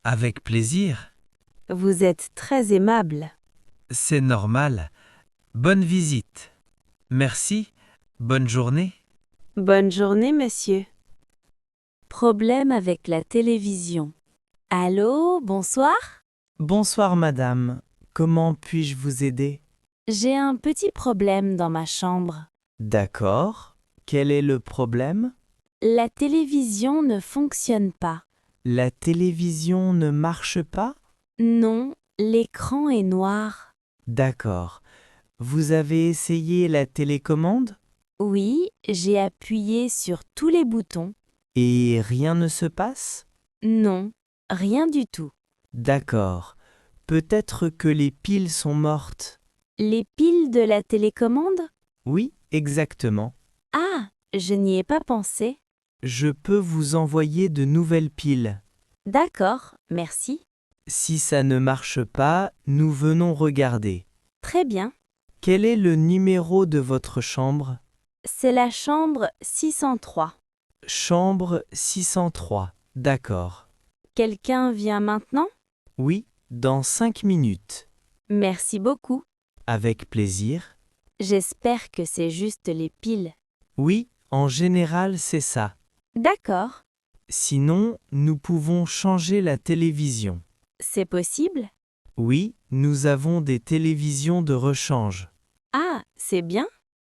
D: Avec plaisir.
B: Vous êtes très aimable.
D: C'est normal. Bonne visite. Merci. Bonne journée.
B: Bonne journée, monsieur.
A: Problème avec la télévision. Allô, bonsoir?
G: Bonsoir madame, comment puis-je vous aider?
A: J'ai un petit problème dans ma chambre.
G: D'accord, quel est le problème?
A: La télévision ne fonctionne pas.
G: La télévision ne marche pas?
A: Non, l'écran est noir.
G: D'accord. Vous avez essayé la télécommande?
A: Oui, j'ai appuyé sur tous les boutons.
G: Et rien ne se passe?
A: Non, rien du tout.
G: D'accord. Peut-être que les piles sont mortes.
A: Les piles de la télécommande?
G: Oui, exactement.
A: Ah, je n'y ai pas pensé.
G: Je peux vous envoyer de nouvelles piles.
A: D'accord, merci.
G: Si ça ne marche pas, nous venons regarder.
A: Très bien.
G: Quel est le numéro de votre chambre?
A: C'est la chambre 603.
G: Chambre 603. D'accord.
A: Quelqu'un vient maintenant?
G: Oui, dans 5 minutes.
A: Merci beaucoup.
G: Avec plaisir.
A: J'espère que c'est juste les piles.
G: Oui, en général, c'est ça.
A: D'accord.
G: Sinon, nous pouvons changer la télévision.
A: C'est possible?
G: Oui, nous avons des télévisions de rechange.
A: Ah, c'est bien.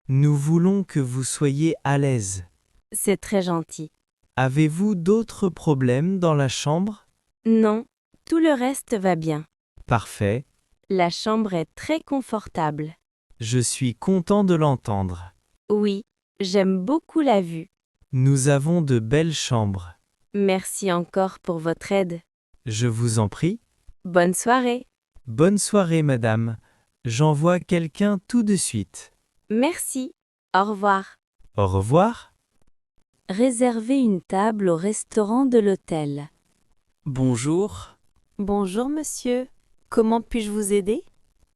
G: Nous voulons que vous soyez à l'aise.
A: C'est très gentil.
G: Avez-vous d'autres problèmes dans la chambre?
A: Non, tout le reste va bien.
G: Parfait.
A: La chambre est très confortable.
G: Je suis content de l'entendre.
A: Oui, j'aime beaucoup la vue.
G: Nous avons de belles chambres.
A: Merci encore pour votre aide.
G: Je vous en prie.
A: Bonne soirée.
G: Bonne soirée, madame. J'envoie quelqu'un tout de suite.
A: Merci. Au revoir.
G: Au revoir.
A: Réservez une table au restaurant de l'hôtel.
R: Bonjour.
B: Bonjour, monsieur. Comment puis-je vous aider?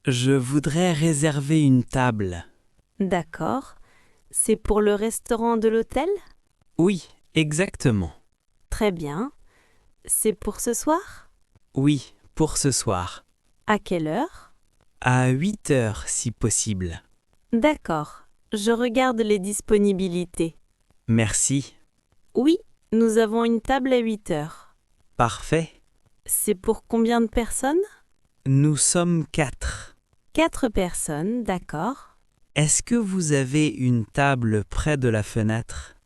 R: Je voudrais réserver une table.
B: D'accord. C'est pour le restaurant de l'hôtel?
R: Oui, exactement.
B: Très bien. C'est pour ce soir?
R: Oui, pour ce soir.
B: À quelle heure?
R: À 8 heures, si possible.
B: D'accord. Je regarde les disponibilités.
R: Merci.
B: Oui, nous avons une table à 8 heures.
R: Parfait.
B: C'est pour combien de personnes?
R: Nous sommes 4.
B: 4 personnes, d'accord.
R: Est-ce que vous avez une table près de la fenêtre?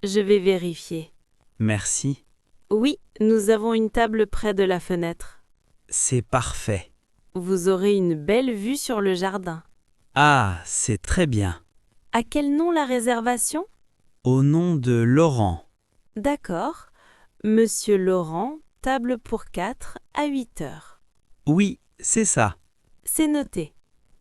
B: Je vais vérifier.
R: Merci.
B: Oui, nous avons une table près de la fenêtre.
R: C'est parfait.
B: Vous aurez une belle vue sur le jardin.
R: Ah, c'est très bien.
B: À quel nom la réservation?
R: Au nom de Laurent.
B: D'accord. Monsieur Laurent, table pour 4 à 8 heures.
R: Oui, c'est ça.
B: C'est noté.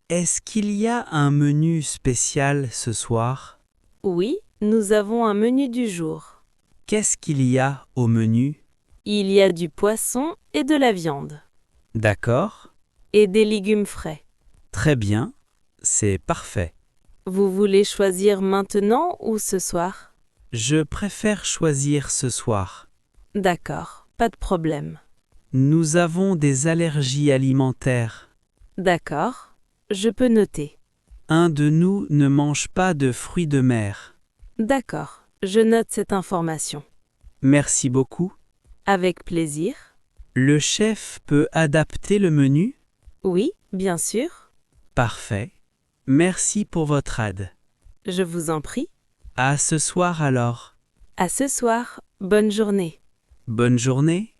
R: Est-ce qu'il y a un menu spécial ce soir?
B: Oui, nous avons un menu du jour.
R: Qu'est-ce qu'il y a au menu?
B: Il y a du poisson et de la viande.
R: D'accord.
B: Et des légumes frais.
R: Très bien. C'est parfait.
B: Vous voulez choisir maintenant ou ce soir?
D: Je préfère choisir ce soir.
B: D'accord, pas de problème.
D: Nous avons des allergies alimentaires.
B: D'accord, je peux noter.
D: Un de nous ne mange pas de fruits de mer.
B: D'accord, je note cette information.
D: Merci beaucoup.
B: Avec plaisir.
D: Le chef peut adapter le menu?
B: Oui, bien sûr.
D: Parfait. Merci pour votre aide.
B: Je vous en prie.
D: À ce soir alors.
B: À ce soir, bonne journée.
D: Bonne journée.